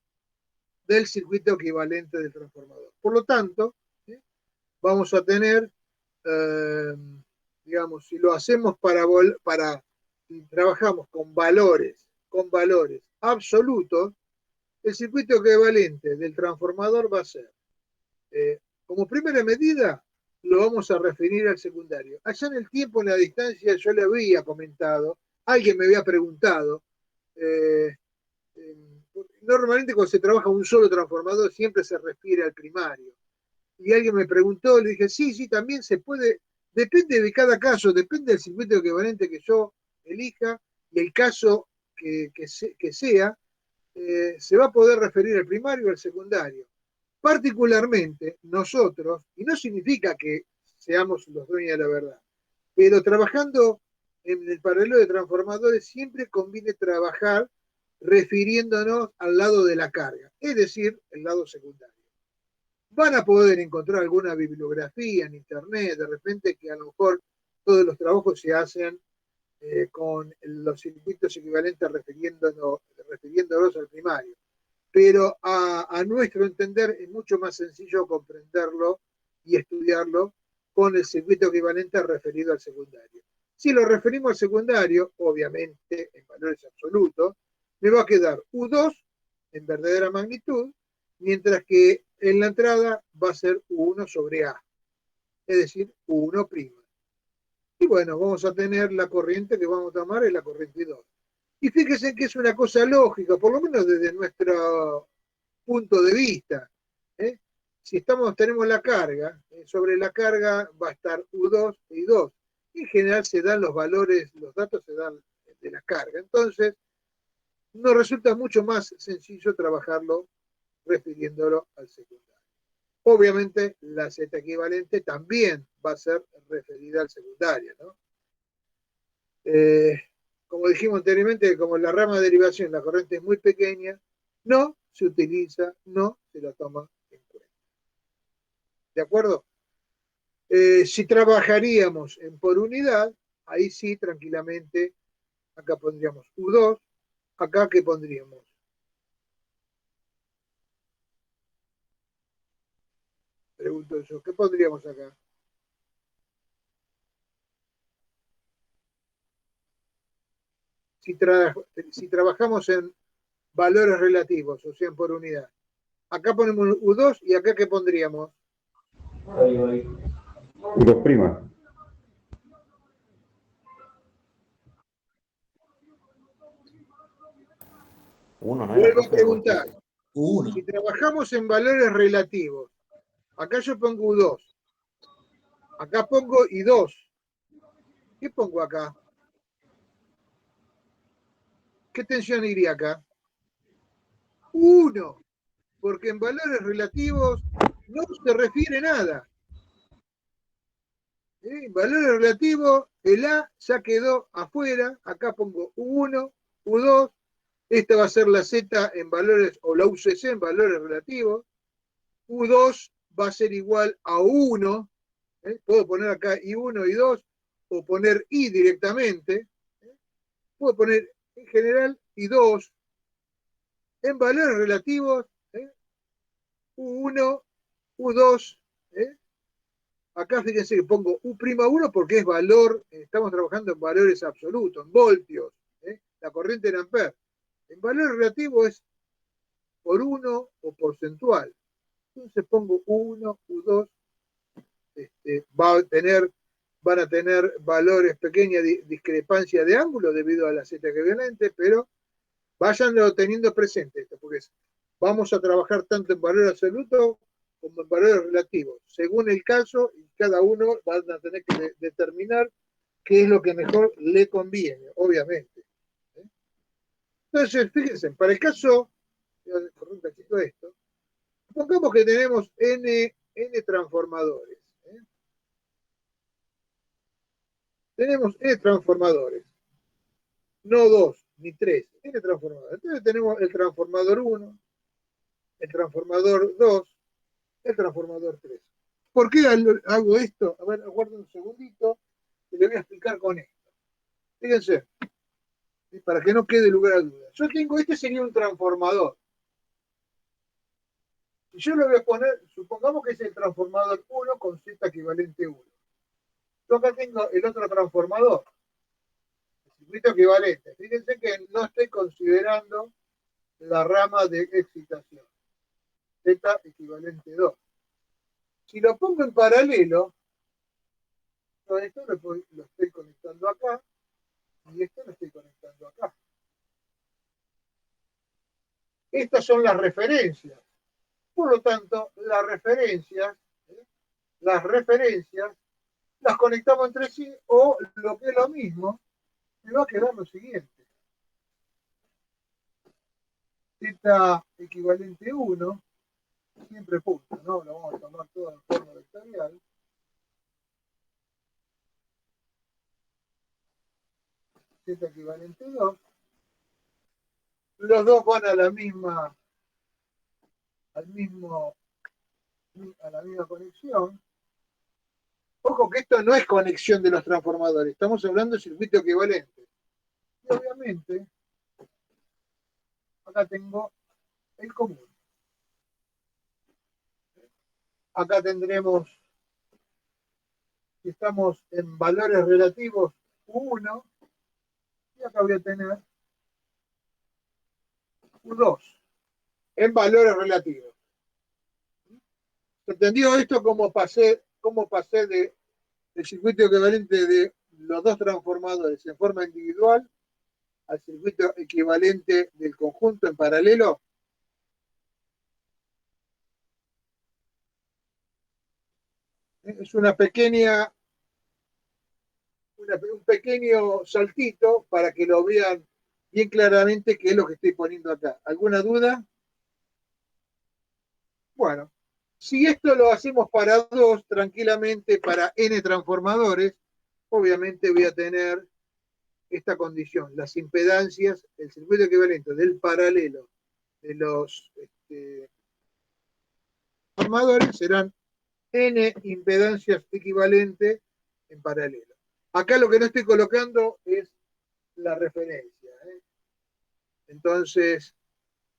[SPEAKER 1] del circuito equivalente del transformador. Por lo tanto, vamos a tener, digamos, si lo hacemos si trabajamos con valores absolutos, el circuito equivalente del transformador va a ser, como primera medida, lo vamos a referir al secundario. Allá en el tiempo, en la distancia, yo le había comentado, alguien me había preguntado, normalmente cuando se trabaja un solo transformador siempre se refiere al primario. Y alguien me preguntó, le dije, sí, también se puede, depende de cada caso, depende del circuito equivalente que yo elija y el caso que sea, se va a poder referir al primario o al secundario. Particularmente nosotros, y no significa que seamos los dueños de la verdad, pero trabajando en el paralelo de transformadores siempre conviene trabajar refiriéndonos al lado de la carga, es decir, el lado secundario. Van a poder encontrar alguna bibliografía en internet, de repente que a lo mejor todos los trabajos se hacen con los circuitos equivalentes refiriéndonos al primario. Pero a nuestro entender es mucho más sencillo comprenderlo y estudiarlo con el circuito equivalente referido al secundario. Si lo referimos al secundario, obviamente en valores absolutos, me va a quedar U2 en verdadera magnitud, mientras que en la entrada va a ser U1 sobre A, es decir, U1'. Y bueno, vamos a tener la corriente que vamos a tomar es la corriente 2. Y fíjense que es una cosa lógica, por lo menos desde nuestro punto de vista. Si tenemos la carga, sobre la carga va a estar U2 y I2. Y en general se dan los valores, los datos se dan de la carga. Entonces, nos resulta mucho más sencillo trabajarlo refiriéndolo al secundario. Obviamente, la Z equivalente también va a ser referida al secundario, ¿no? Como dijimos anteriormente, como en la rama de derivación la corriente es muy pequeña, no se utiliza, no se la toma en cuenta. ¿De acuerdo? Si trabajaríamos por unidad, ahí sí, tranquilamente, acá pondríamos U2, acá ¿qué pondríamos? Pregunto yo, ¿qué pondríamos acá? Si trabajamos en valores relativos, o sea, por unidad. Acá ponemos U2 y acá ¿qué pondríamos?
[SPEAKER 8] U2'.
[SPEAKER 1] Vuelvo a preguntar.
[SPEAKER 4] Uno.
[SPEAKER 1] Si trabajamos en valores relativos, acá yo pongo U2, acá pongo I2. ¿Qué pongo acá? ¿Qué tensión iría acá? 1, porque en valores relativos no se refiere nada. En valores relativos, el A ya quedó afuera, acá pongo U1, U2, esta va a ser la Z en valores, o la UCC en valores relativos, U2 va a ser igual a 1, puedo poner acá I1, I2, o poner I directamente, puedo poner en general I2, en valores relativos, U1, U2, acá fíjense que pongo U'1 porque es valor, estamos trabajando en valores absolutos, en voltios, la corriente en amperes. En valor relativo es por 1 o porcentual. Entonces pongo U1, U2, van a tener valores, pequeña discrepancia de ángulo debido a la Z equivalente, pero váyanlo teniendo presente esto, porque vamos a trabajar tanto en valor absoluto como en valores relativos, según el caso, y cada uno va a tener que determinar qué es lo que mejor le conviene, obviamente. Entonces, fíjense, para el caso, voy a correr un cachito esto, supongamos que tenemos N transformadores. Tenemos N transformadores, no 2 ni 3, N transformadores. Entonces tenemos el transformador 1, el transformador 2, el transformador 3. ¿Por qué hago esto? A ver, aguarden un segundito y le voy a explicar con esto. Fíjense, para que no quede lugar a dudas. Yo tengo, este sería un transformador. Si yo lo voy a poner, supongamos que es el transformador 1 con Z equivalente 1. Yo acá tengo el otro transformador, el circuito equivalente. Fíjense que no estoy considerando la rama de excitación, Z equivalente 2. Si lo pongo en paralelo, todo esto lo estoy conectando acá y esto lo estoy conectando acá. Estas son las referencias. Por lo tanto, las referencias las conectamos entre sí, o lo que es lo mismo, me va a quedar lo siguiente. Z equivalente 1, siempre punto, ¿no? Lo vamos a tomar todo en forma vectorial. Z equivalente 2. Los dos van a la misma, a la misma conexión. Ojo que esto no es conexión de los transformadores, estamos hablando de circuito equivalente. Y obviamente, acá tengo el común. Acá tendremos, si estamos en valores relativos, 1, y acá voy a tener U2, en valores relativos. ¿Entendido esto? Cómo pasé del circuito equivalente de los dos transformadores en forma individual al circuito equivalente del conjunto en paralelo? Es un pequeño saltito para que lo vean bien claramente qué es lo que estoy poniendo acá. ¿Alguna duda? Bueno, si esto lo hacemos para 2, tranquilamente para n transformadores, obviamente voy a tener esta condición. Las impedancias, el circuito equivalente del paralelo de los transformadores serán n impedancias equivalentes en paralelo. Acá lo que no estoy colocando es la referencia. Entonces,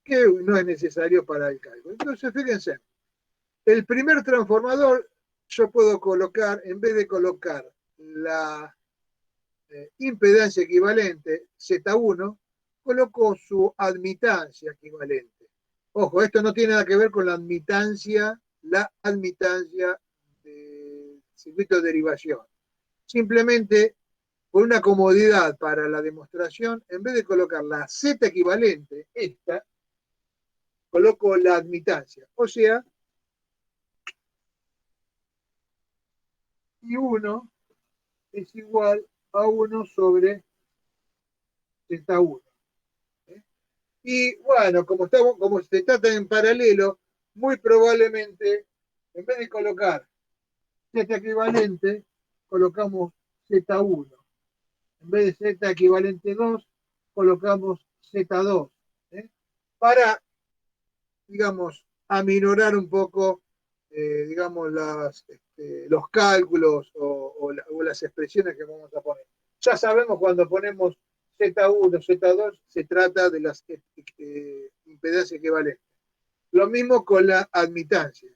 [SPEAKER 1] que no es necesario para el cálculo. Entonces, fíjense, el primer transformador yo puedo colocar, en vez de colocar la impedancia equivalente, Z1, coloco su admitancia equivalente. Ojo, esto no tiene nada que ver con la admitancia del circuito de derivación. Simplemente, por una comodidad para la demostración, en vez de colocar la Z equivalente, esta, coloco la admitancia. O sea, I1 es igual a 1 sobre Z1. Y bueno, como se trata en paralelo, muy probablemente, en vez de colocar Z equivalente, colocamos Z1. En vez de Z equivalente 2, colocamos Z2. Para, digamos, aminorar un poco, digamos, los cálculos o las expresiones que vamos a poner. Ya sabemos cuando ponemos Z1, Z2, se trata de las impedancias equivalentes. Lo mismo con la admitancia.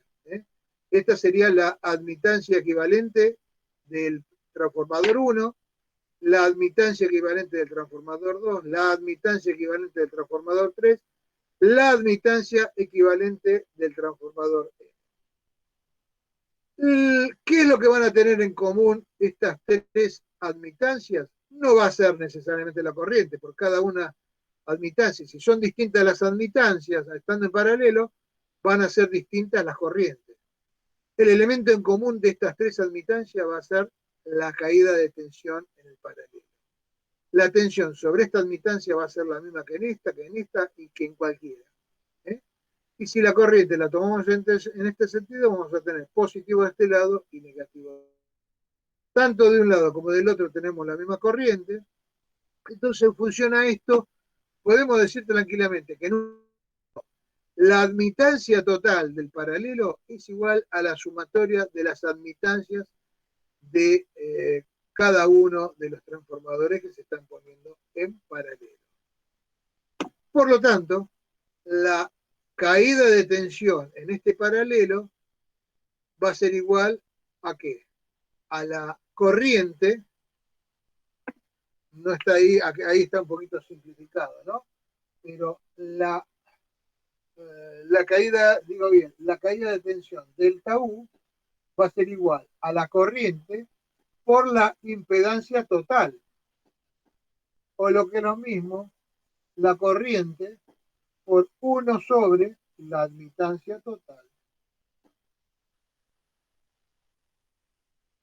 [SPEAKER 1] Esta sería la admitancia equivalente del transformador 1, la admitancia equivalente del transformador 2, la admitancia equivalente del transformador 3, la admitancia equivalente del transformador E. ¿Qué es lo que van a tener en común estas tres admitancias? No va a ser necesariamente la corriente, por cada una admitancia. Si son distintas las admitancias, estando en paralelo, van a ser distintas las corrientes. El elemento en común de estas tres admitancias va a ser la caída de tensión en el paralelo. La tensión sobre esta admitancia va a ser la misma que en esta y que en cualquiera. Y si la corriente la tomamos en este sentido, vamos a tener positivo de este lado y negativo. Tanto de un lado como del otro tenemos la misma corriente. Entonces funciona esto. Podemos decir tranquilamente que la admitancia total del paralelo es igual a la sumatoria de las admitancias de cada uno de los transformadores que se están poniendo en paralelo. Por lo tanto, la caída de tensión en este paralelo va a ser igual a ¿qué? A la corriente, no está ahí, ahí está un poquito simplificado, ¿no? Pero la caída, digo bien, la caída de tensión delta U va a ser igual a la corriente por la impedancia total. O lo que es lo mismo, la corriente por 1 sobre la admitancia total.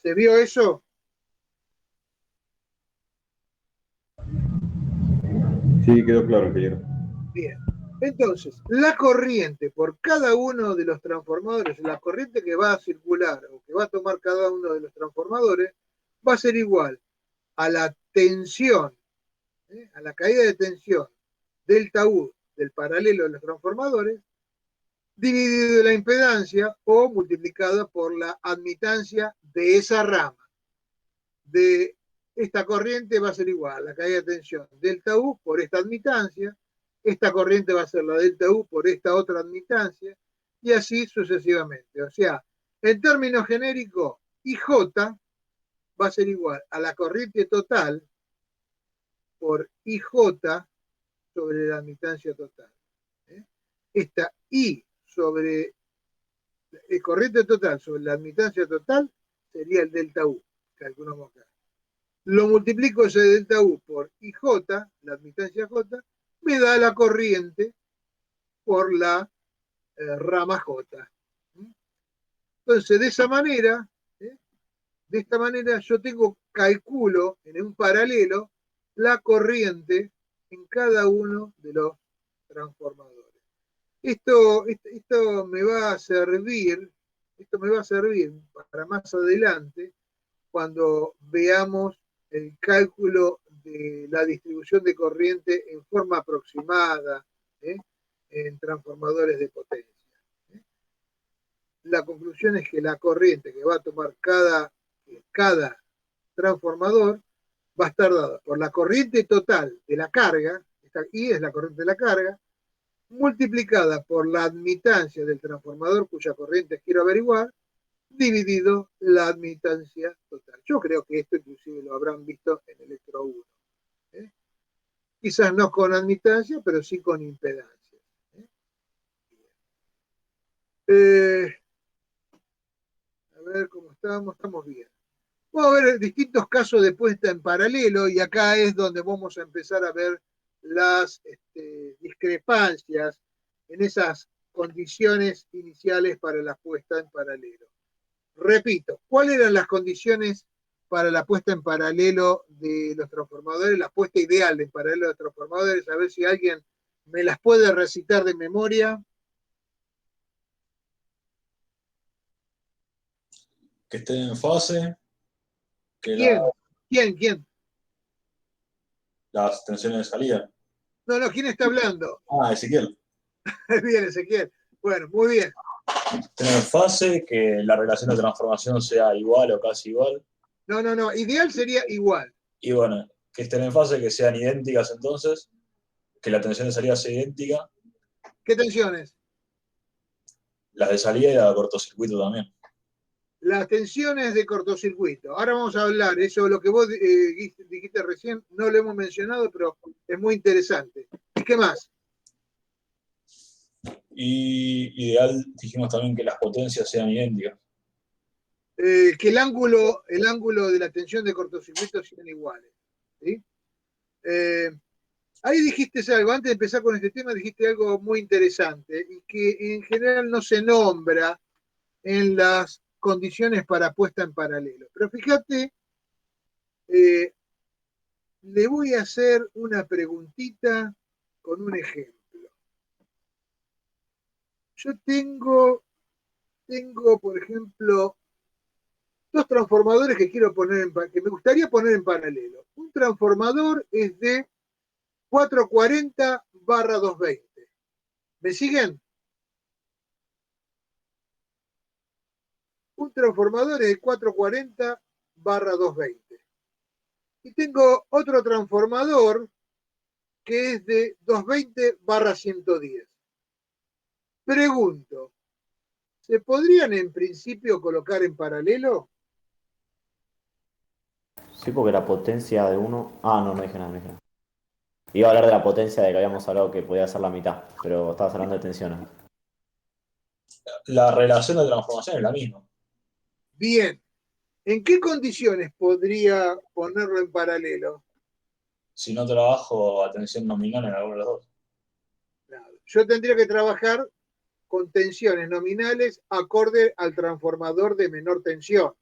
[SPEAKER 1] ¿Se vio eso?
[SPEAKER 8] Sí, quedó claro, ingeniero.
[SPEAKER 1] Bien. Entonces, la corriente por cada uno de los transformadores, la corriente que va a circular o que va a tomar cada uno de los transformadores, va a ser igual a la tensión, a la caída de tensión delta U del paralelo de los transformadores, dividido la impedancia o multiplicado por la admitancia de esa rama. De esta corriente va a ser igual a la caída de tensión delta U por esta admitancia, esta corriente va a ser la delta U por esta otra admitancia, y así sucesivamente. O sea, en términos genéricos, IJ va a ser igual a la corriente total por IJ sobre la admitancia total. Esta I sobre corriente total sobre la admitancia total sería el delta U, calculamos acá. Lo multiplico ese delta U por IJ, la admitancia J, me da la corriente por la rama J. Entonces, de esa manera, de esta manera yo calculo en un paralelo la corriente en cada uno de los transformadores. Esto me va a servir para más adelante cuando veamos el cálculo de la distribución de corriente en forma aproximada en transformadores de potencia. La conclusión es que la corriente que va a tomar cada transformador va a estar dada por la corriente total de la carga, esta I es la corriente de la carga, multiplicada por la admitancia del transformador cuya corriente quiero averiguar, dividido la admitancia total. Yo creo que esto inclusive lo habrán visto en Electro 1. Quizás no con admitancia, pero sí con impedancia. A ver cómo estamos bien. Vamos a ver distintos casos de puesta en paralelo y acá es donde vamos a empezar a ver las discrepancias en esas condiciones iniciales para la puesta en paralelo. Repito, ¿cuáles eran las condiciones para la puesta en paralelo de los transformadores, la puesta ideal en paralelo de los transformadores? A ver si alguien me las puede recitar de memoria.
[SPEAKER 4] Que estén en fase. Que
[SPEAKER 1] ¿Quién?
[SPEAKER 4] Las tensiones de salida.
[SPEAKER 1] No, ¿quién está hablando?
[SPEAKER 4] Ezequiel.
[SPEAKER 1] Bien, Ezequiel. Bueno, muy bien.
[SPEAKER 4] Tener fase, que la relación de transformación sea igual o casi igual.
[SPEAKER 1] No, ideal sería igual.
[SPEAKER 4] Y bueno, que estén en fase, que sean idénticas entonces, que la tensión de salida sea idéntica.
[SPEAKER 1] ¿Qué tensiones?
[SPEAKER 4] Las de salida y la de cortocircuito también.
[SPEAKER 1] Las tensiones de cortocircuito. Ahora vamos a hablar, eso lo que vos dijiste recién, no lo hemos mencionado, pero es muy interesante. ¿Y qué más?
[SPEAKER 4] Y ideal, dijimos también que las potencias sean idénticas.
[SPEAKER 1] Que el ángulo de la tensión de cortocircuito sean iguales. ¿Sí? Ahí dijiste algo, antes de empezar con este tema, dijiste algo muy interesante y que en general no se nombra en las condiciones para puesta en paralelo. Pero fíjate, le voy a hacer una preguntita con un ejemplo. Yo tengo, por ejemplo, dos transformadores que me gustaría poner en paralelo. Un transformador es de 440/220. ¿Me siguen? Un transformador es de 440/220. Y tengo otro transformador que es de 220/110. Pregunto, ¿se podrían en principio colocar en paralelo?
[SPEAKER 10] Sí, porque la potencia de uno. Ah, no, no dije nada, no dije nada. Iba a hablar de la potencia de que habíamos hablado que podía ser la mitad, pero estabas hablando de tensiones.
[SPEAKER 4] La relación de transformación es la misma.
[SPEAKER 1] Bien. ¿En qué condiciones podría ponerlo en paralelo?
[SPEAKER 4] Si no trabajo a tensión nominal en alguno de los dos.
[SPEAKER 1] Yo tendría que trabajar con tensiones nominales acorde al transformador de menor tensión.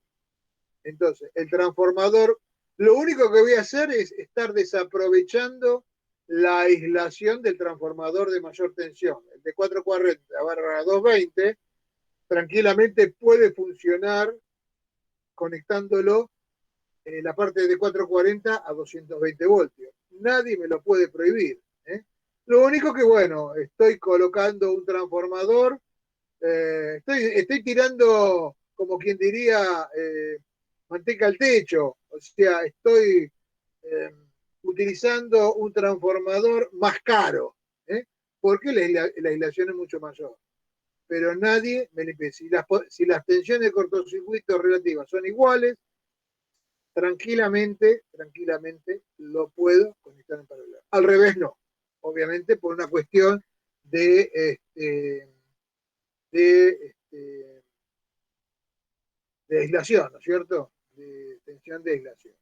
[SPEAKER 1] Entonces, el transformador, lo único que voy a hacer es estar desaprovechando la aislación del transformador de mayor tensión. El de 440/220 tranquilamente puede funcionar conectándolo la parte de 440 a 220 voltios. Nadie me lo puede prohibir. Lo único que, bueno, estoy colocando un transformador, estoy tirando, como quien diría, manteca al techo. O sea, estoy utilizando un transformador más caro, porque la aislación es mucho mayor. Pero nadie me limpia. Si las tensiones de cortocircuito relativas son iguales, tranquilamente lo puedo conectar en paralelo. Al revés no, obviamente por una cuestión de aislación, ¿no es cierto? De tensión de aislación.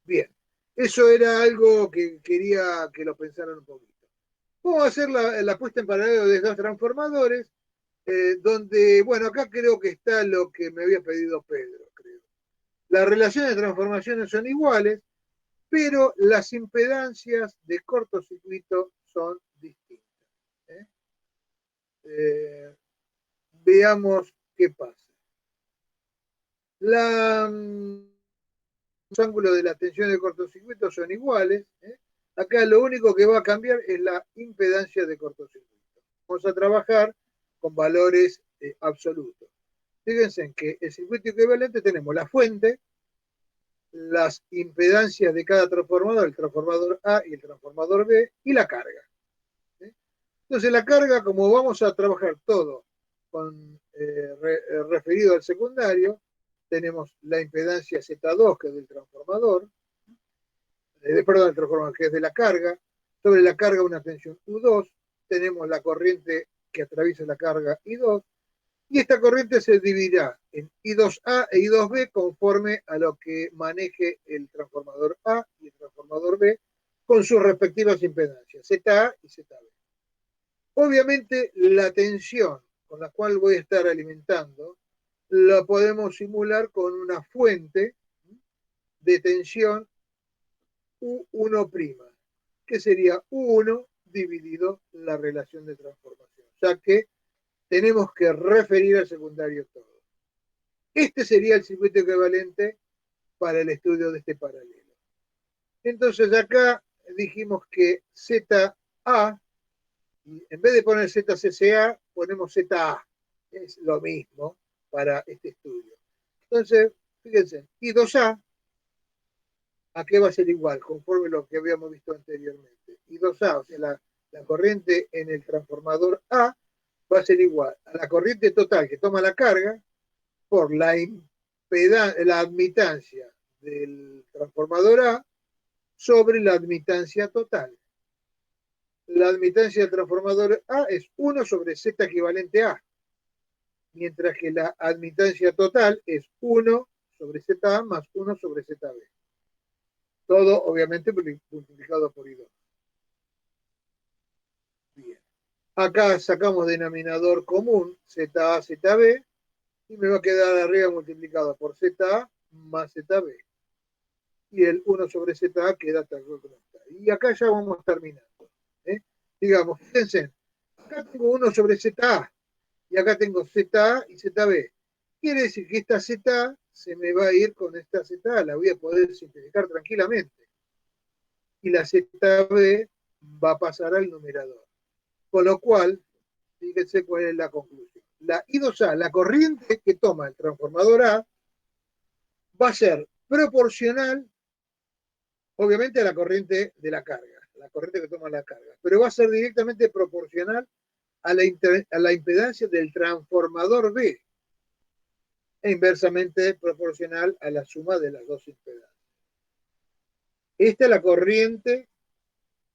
[SPEAKER 1] Bien, eso era algo que quería que lo pensaran un poquito. Vamos a hacer la puesta en paralelo de dos transformadores, donde, bueno, acá creo que está lo que me había pedido Pedro, creo. Las relaciones de transformaciones son iguales, pero las impedancias de cortocircuito son distintas. Veamos qué pasa. Los ángulos de la tensión de cortocircuito son iguales. Acá lo único que va a cambiar es la impedancia de cortocircuito. Vamos a trabajar con valores absolutos. Fíjense en que el circuito equivalente tenemos la fuente, las impedancias de cada transformador, el transformador A y el transformador B, y la carga. Entonces la carga, como vamos a trabajar todo con referido al secundario, tenemos la impedancia Z2, que es del transformador, perdón, el transformador, que es de la carga, sobre la carga una tensión U2, tenemos la corriente que atraviesa la carga I2, y esta corriente se dividirá en I2A e I2B conforme a lo que maneje el transformador A y el transformador B con sus respectivas impedancias, ZA y ZB. Obviamente la tensión con la cual voy a estar alimentando la podemos simular con una fuente de tensión U1', que sería U1 dividido la relación de transformación, ya que tenemos que referir al secundario todo. Este sería el circuito equivalente para el estudio de este paralelo. Entonces acá dijimos que ZA, en vez de poner ZCCA, ponemos ZA. Es lo mismo para este estudio. Entonces, fíjense, I2A, ¿a qué va a ser igual? Conforme lo que habíamos visto anteriormente. I2A, o sea, la corriente en el transformador A, va a ser igual a la corriente total que toma la carga por la admitancia del transformador A sobre la admitancia total. La admitancia del transformador A es 1 sobre Z equivalente A, mientras que la admitancia total es 1 sobre ZA más 1 sobre ZB. Todo, obviamente, multiplicado por I2. Bien. Acá sacamos denominador común, ZA, ZB, y me va a quedar arriba multiplicado por ZA más ZB. Y el 1 sobre ZA queda tal cual como está. Y acá ya vamos terminando. Digamos, fíjense, acá tengo 1 sobre ZA, y acá tengo ZA y ZB. Quiere decir que esta ZA se me va a ir con esta ZA, la voy a poder simplificar tranquilamente. Y la ZB va a pasar al numerador. Con lo cual, fíjense cuál es la conclusión. La I2A, la corriente que toma el transformador A, va a ser proporcional, obviamente, a la corriente de la carga, la corriente que toma la carga, pero va a ser directamente proporcional a la impedancia del transformador B, e inversamente proporcional a la suma de las dos impedancias. Esta es la corriente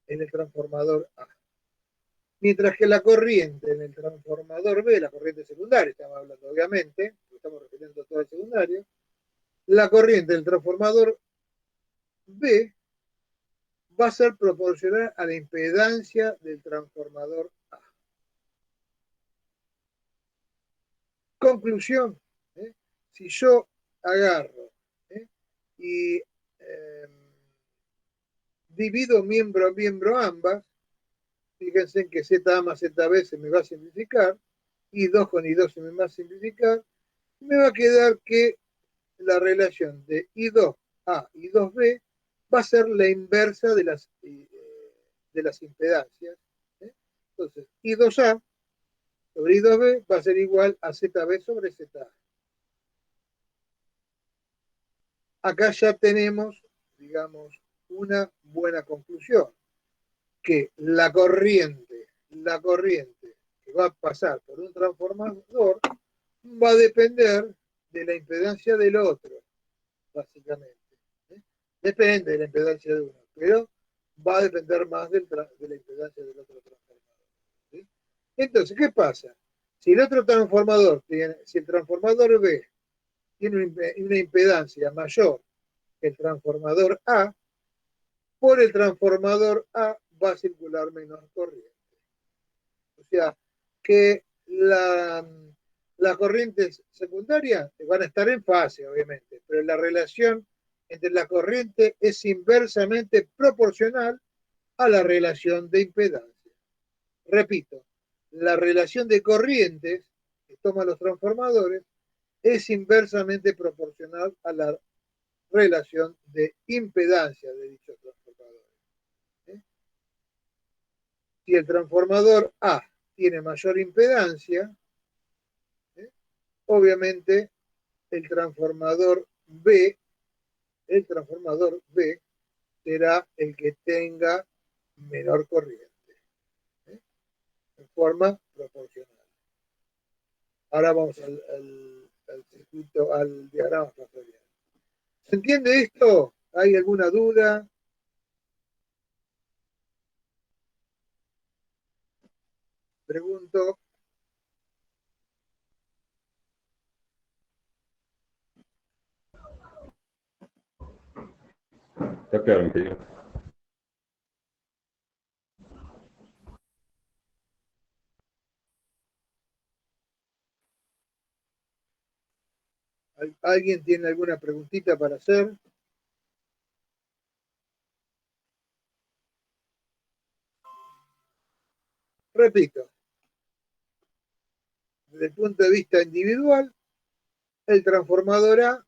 [SPEAKER 1] en el transformador A. Mientras que la corriente en el transformador B, la corriente secundaria, estamos hablando obviamente, estamos refiriendo a todo el secundario, la corriente del transformador B va a ser proporcional a la impedancia del transformador A. Conclusión, si yo agarro y divido miembro a miembro ambas, fíjense que ZA más ZB se me va a simplificar, I2 con I2 se me va a simplificar, me va a quedar que la relación de I2A y I2B va a ser la inversa de las impedancias. Entonces, I2A sobre I2B va a ser igual a ZB sobre ZA. Acá ya tenemos, digamos, una buena conclusión, que la corriente que va a pasar por un transformador va a depender de la impedancia del otro, básicamente. Depende de la impedancia de uno, pero va a depender más de la impedancia del otro transformador. ¿Sí? Entonces, ¿qué pasa? Si el otro transformador si el transformador B tiene una impedancia mayor que el transformador A, por el transformador A va a circular menos corriente. O sea, que las corrientes secundarias van a estar en fase, obviamente, pero la relación entre la corriente es inversamente proporcional a la relación de impedancia. Repito, la relación de corrientes que toman los transformadores es inversamente proporcional a la relación de impedancia de dichos transformadores. Si el transformador A tiene mayor impedancia, obviamente el transformador B será el que tenga menor corriente, en forma proporcional. Ahora vamos al circuito, al diagrama factorial. ¿Se entiende esto? ¿Hay alguna duda? Pregunto.
[SPEAKER 8] Está claro, mi querido.
[SPEAKER 1] ¿Alguien tiene alguna preguntita para hacer? Repito, desde el punto de vista individual, el transformador A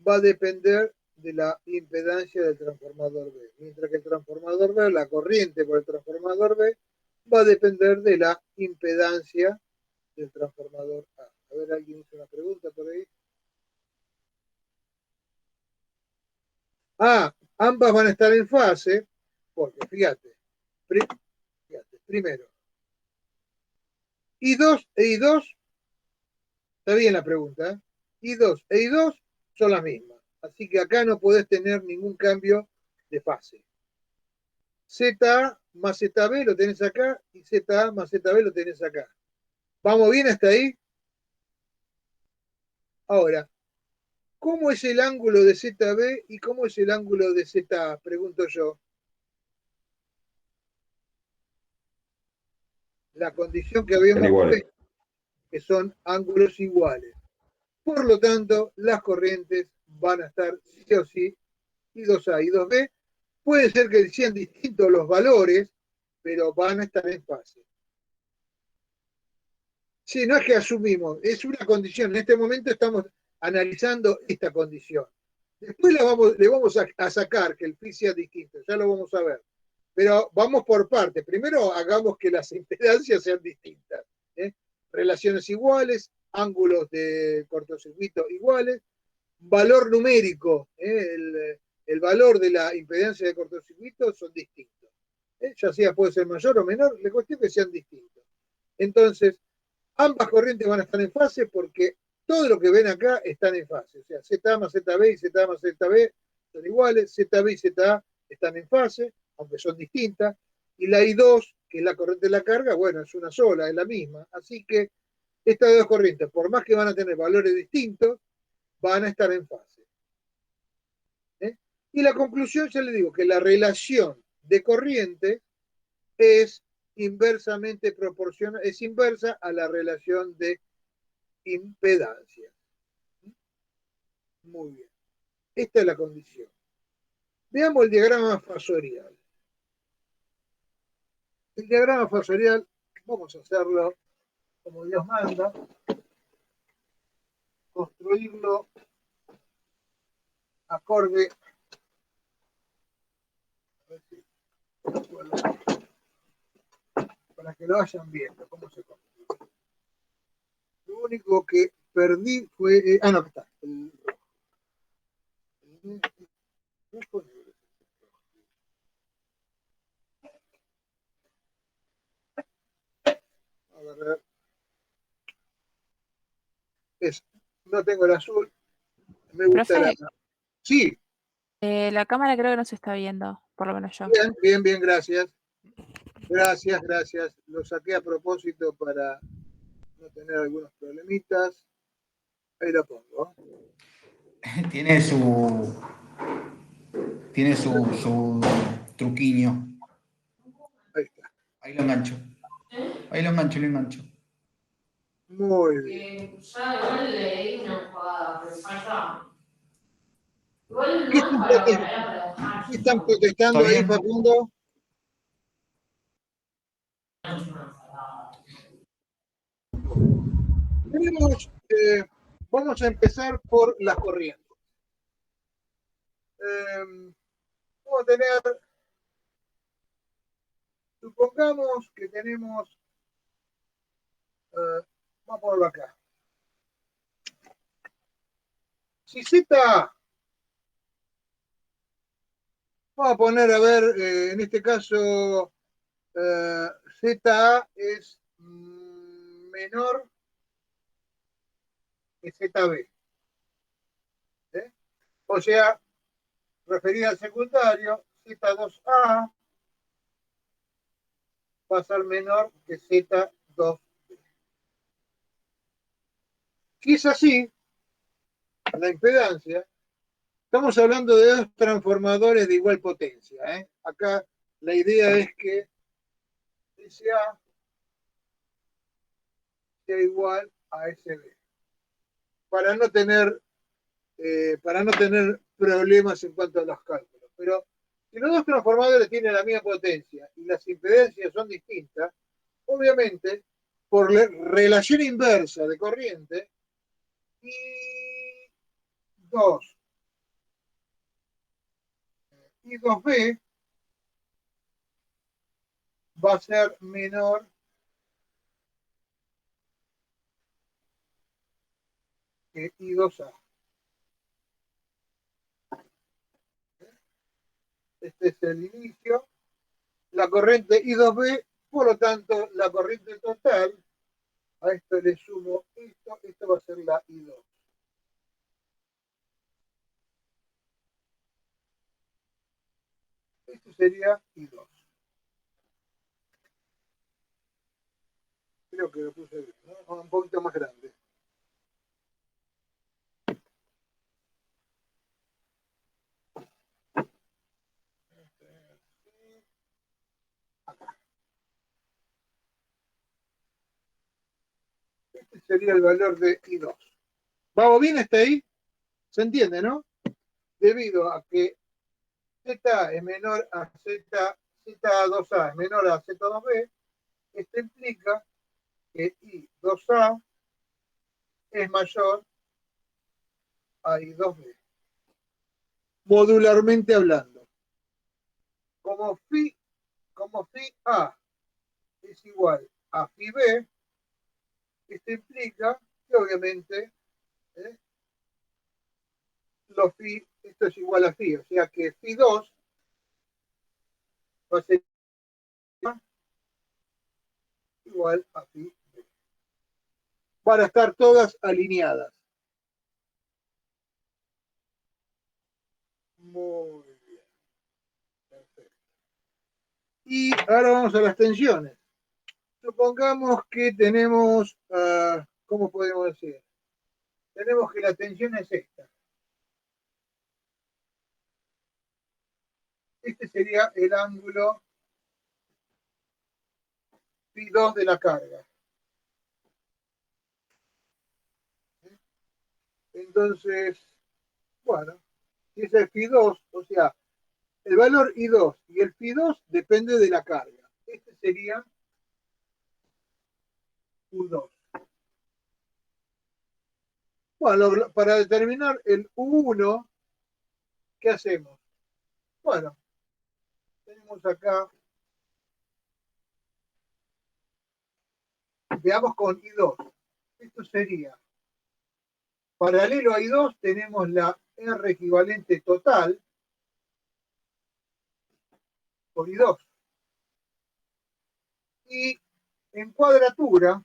[SPEAKER 1] va a depender de la impedancia del transformador B, mientras que el transformador B, la corriente por el transformador B, va a depender de la impedancia del transformador A. A ver, ¿alguien hizo una pregunta por ahí? Ambas van a estar en fase, porque fíjate, primero, I2 e I2, está bien la pregunta, I2 e I2 son las mismas, así que acá no podés tener ningún cambio de fase. ZA más ZB lo tenés acá y ZA más ZB lo tenés acá. ¿Vamos bien hasta ahí? Ahora, ¿cómo es el ángulo de ZB y cómo es el ángulo de ZA? Pregunto yo. La condición que habíamos visto, que son ángulos iguales. Por lo tanto, las corrientes van a estar sí o sí, I2A y I2B. Puede ser que sean distintos los valores, pero van a estar en fase. Sí, no es que asumimos, es una condición. En este momento estamos analizando esta condición. Después le vamos a sacar que el phi sea distinto, ya lo vamos a ver. Pero vamos por partes. Primero hagamos que las impedancias sean distintas. Relaciones iguales, ángulos de cortocircuito iguales, valor numérico, el valor de la impedancia de cortocircuito son distintos. Ya sea puede ser mayor o menor, la cuestión es que sean distintos. Entonces, ambas corrientes van a estar en fase porque todo lo que ven acá están en fase. O sea, ZA más ZB y ZA más ZB son iguales, ZB y ZA están en fase, aunque son distintas, y la I2, que es la corriente de la carga, bueno, es una sola, es la misma. Así que estas dos corrientes, por más que van a tener valores distintos, van a estar en fase. Y la conclusión, ya le digo, que la relación de corriente es inversamente proporcional, es inversa a la relación de impedancia. Muy bien. Esta es la condición. Veamos el diagrama fasorial. El diagrama fasorial, vamos a hacerlo como Dios manda, construirlo acorde. A ver si para que lo vayan viendo cómo se construye. Lo único que perdí fue. No, acá está. A ver. No tengo el azul. Me gusta
[SPEAKER 11] Profe,
[SPEAKER 1] la. Sí.
[SPEAKER 11] La cámara creo que no se está viendo, por lo menos yo.
[SPEAKER 1] Bien, bien, bien, gracias. Gracias, gracias. Lo saqué a propósito para no tener algunos problemitas. Ahí lo pongo.
[SPEAKER 12] Tiene su truquiño.
[SPEAKER 1] Ahí está.
[SPEAKER 12] Ahí lo engancho. Ahí lo engancho.
[SPEAKER 1] Muy bien.
[SPEAKER 13] Ya igual leí una jugada, pero falta. Igual
[SPEAKER 1] ¿Qué
[SPEAKER 13] no
[SPEAKER 1] están,
[SPEAKER 13] para dejar.
[SPEAKER 1] ¿qué están protestando ahí, Facundo? Vamos a empezar por las corrientes. Vamos a tener, supongamos que tenemos, vamos a ponerlo acá. Si Z, vamos a poner, a ver, en este caso, ZA es menor que ZB. O sea, referida al secundario, Z2A va a ser menor que Z2B. Si es así, la impedancia, estamos hablando de dos transformadores de igual potencia. Acá la idea es que SA sea igual a SB. Para no tener problemas en cuanto a los cálculos. Pero si los dos transformadores tienen la misma potencia y las impedancias son distintas, obviamente, por la relación inversa de corriente, I2B va a ser menor que I2A. Este es el inicio. La corriente I2B, por lo tanto, la corriente total, a esto le sumo esto va a ser la I2. Esto sería I2. Creo que lo puse bien, ¿no? Un poquito más grande. Acá. Este sería el valor de I2. ¿Vamos bien hasta ahí? ¿Se entiende, no? Debido a que Z es menor a Z2A es menor a Z2B, esto implica que I2A es mayor a I2B. Modularmente hablando. Como phi A es igual a phi B, esto implica que obviamente los phi, esto es igual a phi, o sea que phi 2 va a ser igual a phi b. Van a estar todas alineadas. Muy bien. Perfecto. Y ahora vamos a las tensiones. Supongamos que tenemos, ¿cómo podemos decir? Tenemos que la tensión es esta. Este sería el ángulo phi2 de la carga. Entonces, bueno, si es el phi2, o sea, el valor I2 y el phi2 depende de la carga. Este sería U2. Bueno, para determinar el U1, ¿qué hacemos? Bueno, tenemos acá, veamos con I2. Esto sería, paralelo a I2 tenemos la R equivalente total por I2. Y en cuadratura,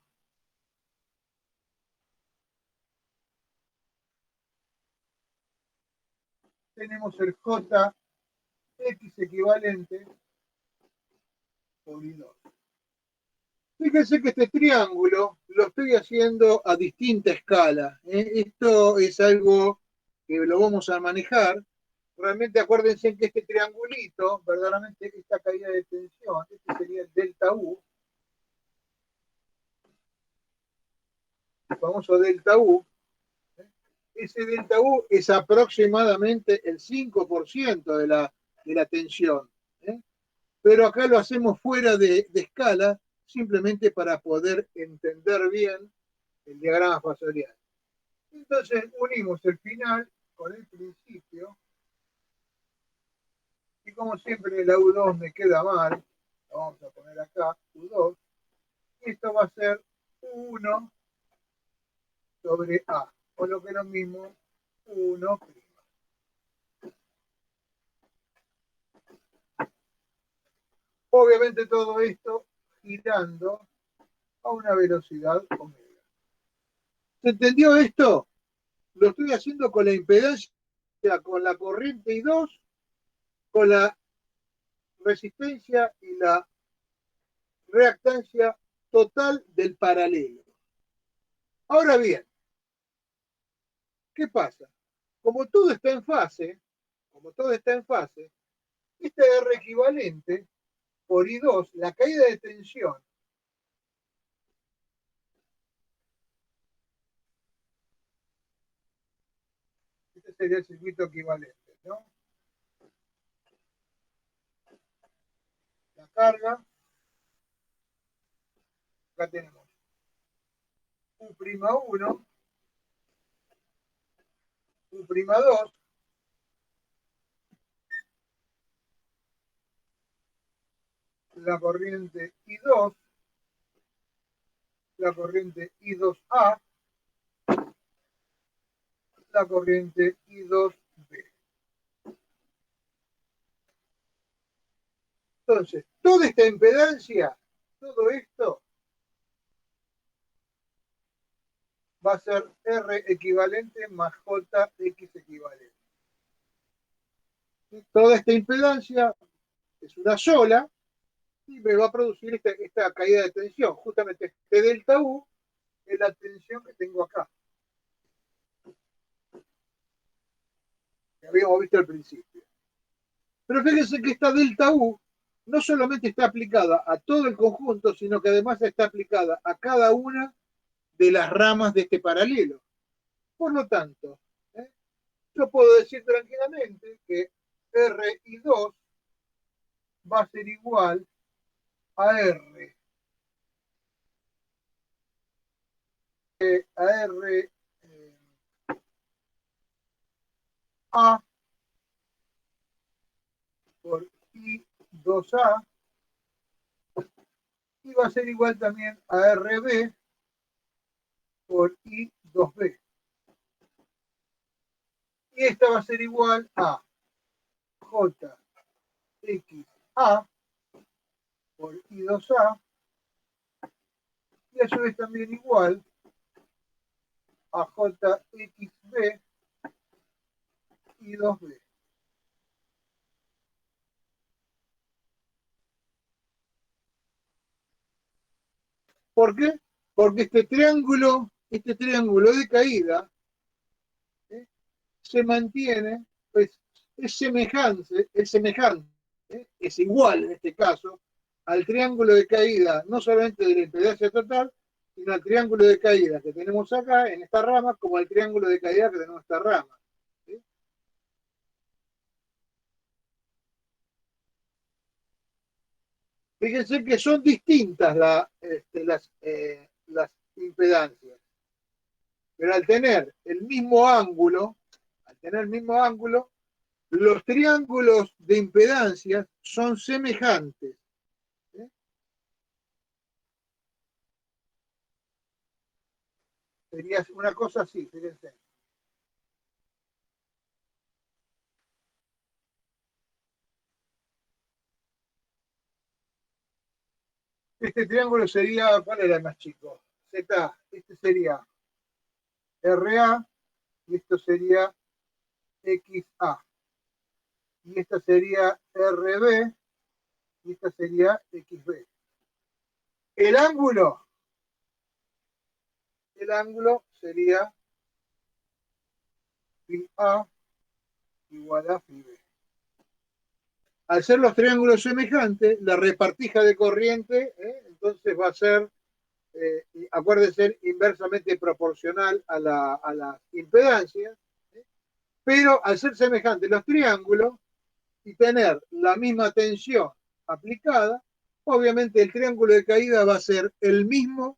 [SPEAKER 1] tenemos el JX equivalente por I2. Fíjense que este triángulo lo estoy haciendo a distinta escala. Esto es algo que lo vamos a manejar. Realmente acuérdense que este triangulito, verdaderamente esta caída de tensión, este sería el delta U, el famoso delta U. Ese delta U es aproximadamente el 5% de la tensión. Pero acá lo hacemos fuera de escala, simplemente para poder entender bien el diagrama fasorial. Entonces unimos el final con el principio, y como siempre la U2 me queda mal, lo vamos a poner acá, U2, y esto va a ser U1 sobre A, o lo que es lo mismo, U1'. Obviamente todo esto girando a una velocidad omega. ¿Se entendió esto? Lo estoy haciendo con la impedancia, con la corriente I2, con la resistencia y la reactancia total del paralelo. Ahora bien, ¿qué pasa? Como todo está en fase, este R equivalente por I2, la caída de tensión, este sería el circuito equivalente, ¿no? La carga, acá tenemos U'1, U'2, la corriente I2, la corriente I2A, la corriente I2B. Entonces, toda esta impedancia, todo esto, va a ser R equivalente más JX equivalente. Toda esta impedancia es una sola y me va a producir esta caída de tensión. Justamente este delta U es la tensión que tengo acá, que habíamos visto al principio. Pero fíjense que esta delta U no solamente está aplicada a todo el conjunto, sino que además está aplicada a cada una de las ramas de este paralelo. Por lo tanto, yo puedo decir tranquilamente que RI2 va a ser igual a R A por I2A, y va a ser igual también a RB por I2B. Y esta va a ser igual a JXA por I2A Y eso es también igual a JXB y 2B. ¿Por qué? Porque este triángulo de caída se mantiene, pues es semejante, es igual en este caso al triángulo de caída, no solamente de la impedancia total, sino al triángulo de caída que tenemos acá en esta rama, como al triángulo de caída que tenemos en esta rama. ¿Sí? Fíjense que son distintas las impedancias, pero al tener el mismo ángulo, los triángulos de impedancias son semejantes. ¿Sí? Sería una cosa así, fíjense. Este triángulo sería, ¿cuál era el más chico? Z, este sería RA y esto sería XA. Y esta sería RB y esta sería XB. El ángulo sería phi A igual a phi B. Al ser los triángulos semejantes, la repartija de corriente, entonces va a ser, acuérdense, inversamente proporcional a la impedancia, pero al ser semejantes los triángulos y tener la misma tensión aplicada, obviamente el triángulo de caída va a ser el mismo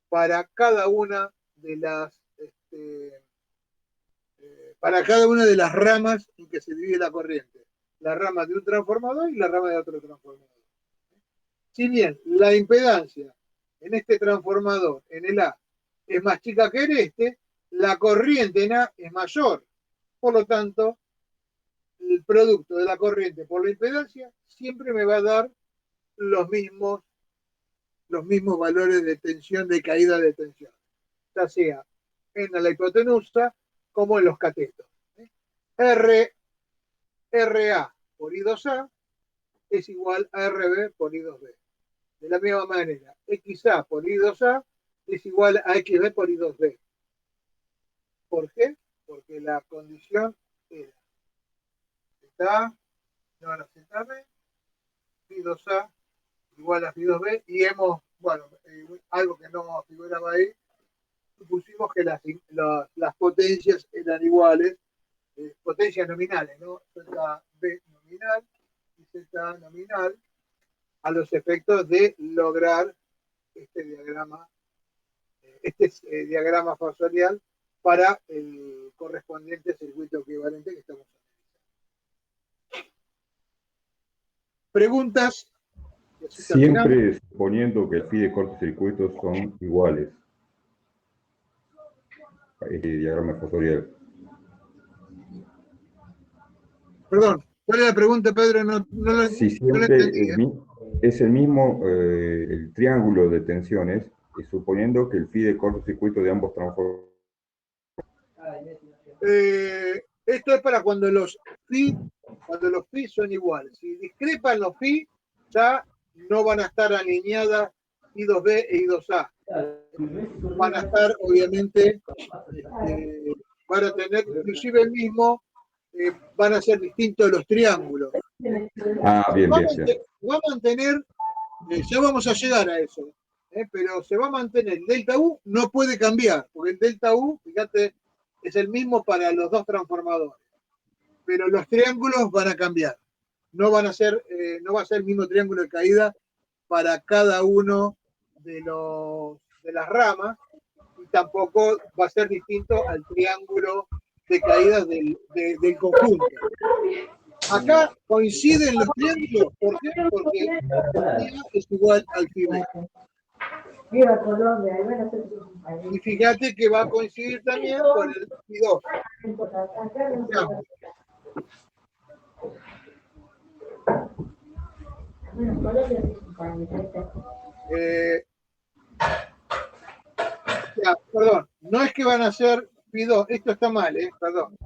[SPEAKER 1] para cada una de las ramas en que se divide la corriente. La rama de un transformador y la rama de otro transformador. Si bien la impedancia en este transformador, en el A, es más chica que en este, la corriente en A es mayor. Por lo tanto, el producto de la corriente por la impedancia siempre me va a dar los mismos valores de tensión, de caída de tensión, ya sea en la hipotenusa como en los catetos. RA por I2A es igual a RB por I2B. De la misma manera, XA por I2A es igual a XB por I2B. ¿Por qué? Porque la condición era ZA igual a ZB, I2A igual a I2B, y hemos, algo que no figuraba ahí, supusimos que las potencias eran iguales, potencias nominales, ¿no? ZB nominal y ZA nominal, a los efectos de lograr este diagrama fasorial para el correspondiente circuito equivalente que estamos analizando. ¿Preguntas?
[SPEAKER 8] Siempre suponiendo que el phi de cortocircuitos son iguales. Este diagrama fasorial.
[SPEAKER 1] Perdón, ¿cuál es la pregunta, Pedro?
[SPEAKER 8] Si siempre es el mismo el triángulo de tensiones, suponiendo que el phi de cortocircuito de ambos transformadores.
[SPEAKER 1] Esto es para cuando los phi son iguales. Si discrepan los phi, ya no van a estar alineadas I2B e I2A. Van a estar, obviamente, van a tener inclusive el mismo, van a ser distintos los triángulos.
[SPEAKER 8] Bien.
[SPEAKER 1] Va a mantener, ya vamos a llegar a eso, pero se va a mantener. El delta U no puede cambiar, porque el delta U, fíjate, es el mismo para los dos transformadores. Pero los triángulos van a cambiar. No va a ser el mismo triángulo de caída para cada uno de las ramas, y tampoco va a ser distinto al triángulo de caída del conjunto. Acá coinciden los triángulos. ¿Por qué? Porque el es igual al phi B. Y fíjate que va a coincidir también con el phi 2. sea, perdón, no es que van a ser Phi2, esto está mal, perdón.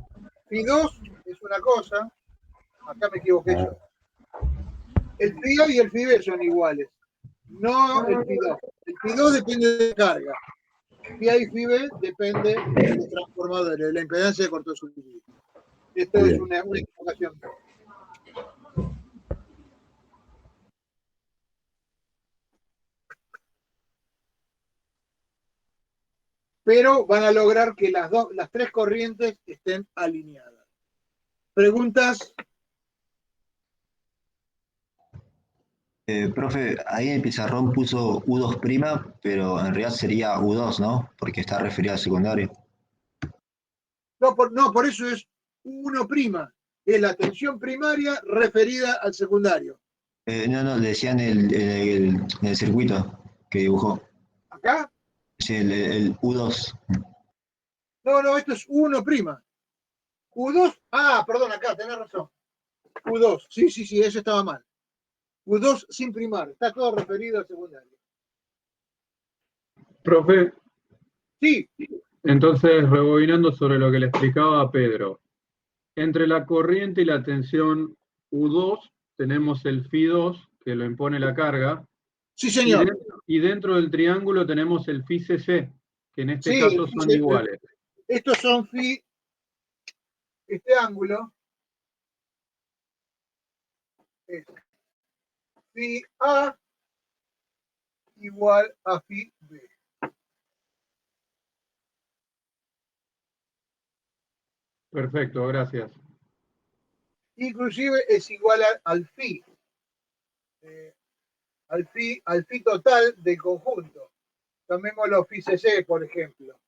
[SPEAKER 1] Phi2 es una cosa, acá me equivoqué yo. El Phi-A y el Phi-B son iguales, no el Phi2. El Phi2 depende de la carga. Phi-A y Phi-B depende de los transformadores, de la impedancia de cortocircuito. Esto es una equivocación. Pero van a lograr que las tres corrientes estén alineadas. ¿Preguntas?
[SPEAKER 2] Profe, ahí en el pizarrón puso U2', pero en realidad sería U2, ¿no? Porque está referido al secundario.
[SPEAKER 1] No, por eso es U1'. Es la tensión primaria referida al secundario.
[SPEAKER 2] No, le decían en el circuito que dibujó.
[SPEAKER 1] ¿Acá?
[SPEAKER 2] Sí, el U2.
[SPEAKER 1] No, esto es U1'. U2, perdón, acá, tenés razón. U2, sí, eso estaba mal. U2 sin primar, está todo referido al secundario.
[SPEAKER 14] Profe,
[SPEAKER 1] sí.
[SPEAKER 14] Entonces, rebobinando sobre lo que le explicaba a Pedro, entre la corriente y la tensión U2 tenemos el Phi2, que lo impone la carga.
[SPEAKER 1] Sí, señor.
[SPEAKER 14] Y dentro del triángulo tenemos el Phi-CC, que en este
[SPEAKER 1] sí,
[SPEAKER 14] caso son iguales.
[SPEAKER 1] Estos son Phi, este ángulo es Phi-A igual a Phi-B.
[SPEAKER 14] Perfecto, gracias.
[SPEAKER 1] Inclusive es igual al Phi. Al Phi total del conjunto. Tomémoslo Phi-CC, por ejemplo.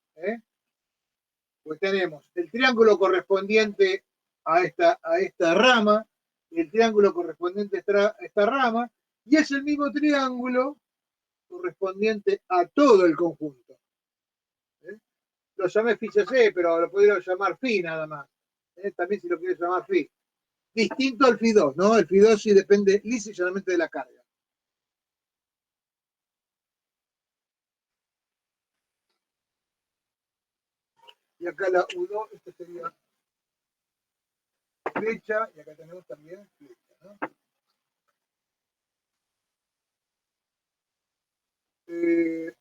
[SPEAKER 1] Pues tenemos el triángulo correspondiente a esta rama, el triángulo correspondiente a esta rama, y es el mismo triángulo correspondiente a todo el conjunto. Lo llamé Phi-CC, pero lo podría llamar Phi nada más. También si lo quieres llamar Phi. Distinto al Phi2, ¿no? El Phi2 sí depende lisa y llanamente de la carga. Y acá la U2, esta sería flecha, y acá tenemos también flecha, ¿no?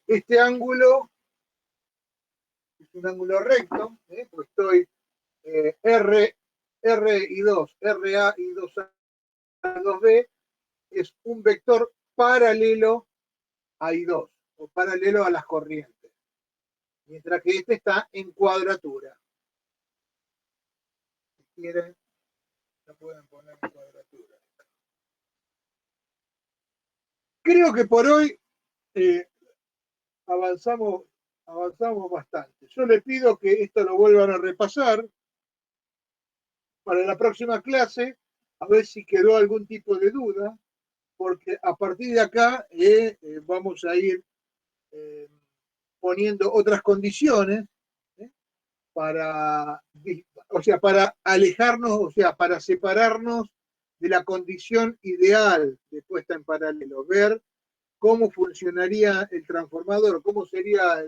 [SPEAKER 1] Este ángulo es un ángulo recto, pues estoy R y 2, RA y 2A, 2B, es un vector paralelo a I2, o paralelo a las corrientes, mientras que este está en cuadratura. Si quieren, lo pueden poner en cuadratura. Creo que por hoy avanzamos bastante. Yo les pido que esto lo vuelvan a repasar para la próxima clase, a ver si quedó algún tipo de duda, porque a partir de acá vamos a ir poniendo otras condiciones para alejarnos, para separarnos de la condición ideal de puesta en paralelo, ver cómo funcionaría el transformador, cómo sería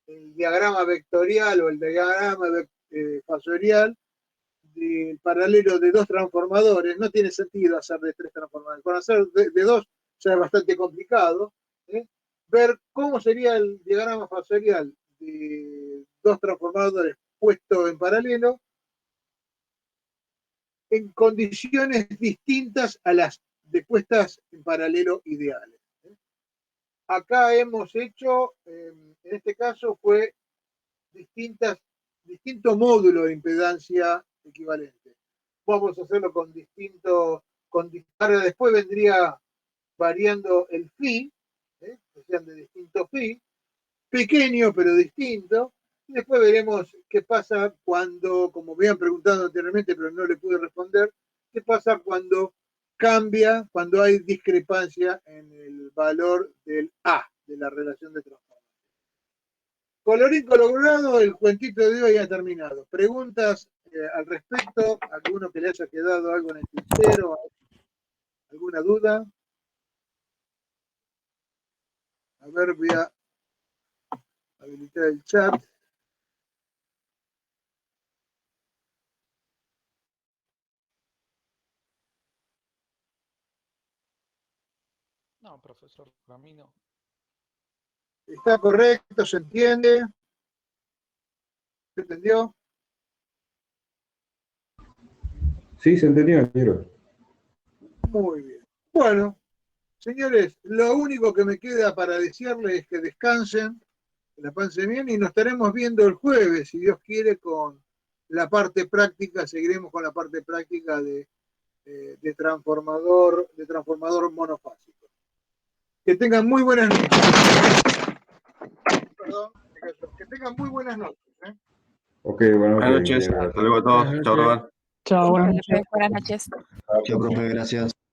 [SPEAKER 1] el diagrama vectorial o el diagrama fasorial del paralelo de dos transformadores. No tiene sentido hacer de tres transformadores. Para hacer de dos ya es bastante complicado. Ver cómo sería el diagrama fasorial de dos transformadores puestos en paralelo en condiciones distintas a las de puestas en paralelo ideales. Acá hemos hecho, en este caso fue distinto módulo de impedancia equivalente. Vamos a hacerlo con ahora después vendría variando el Phi, que sean de distinto Phi, pequeño pero distinto. Y después veremos qué pasa cuando, como me habían preguntado anteriormente, pero no le pude responder, qué pasa cuando cambia, cuando hay discrepancia en el valor del A, de la relación de transformación. Colorín colorado, el cuentito de hoy ha terminado. ¿Preguntas al respecto? ¿Alguno que le haya quedado algo en el tintero? ¿Alguna duda? A ver, voy a habilitar el chat.
[SPEAKER 9] No, profesor Ramiro.
[SPEAKER 1] Está correcto, se entiende. ¿Se entendió?
[SPEAKER 8] Sí, se entendió, ingeniero.
[SPEAKER 1] Muy bien. Bueno, señores, lo único que me queda para decirles es que descansen, que la pasen bien y nos estaremos viendo el jueves, si Dios quiere, con la parte práctica. Seguiremos con la parte práctica de transformador monofásico. Que tengan muy buenas noches. Perdón, que tengan muy buenas noches.
[SPEAKER 8] Ok, buenas noches.
[SPEAKER 15] Buenas noches. Hasta luego a todos. Chao, Robert.
[SPEAKER 11] Chao, buenas noches. Buenas noches.
[SPEAKER 2] Chao, profe, gracias.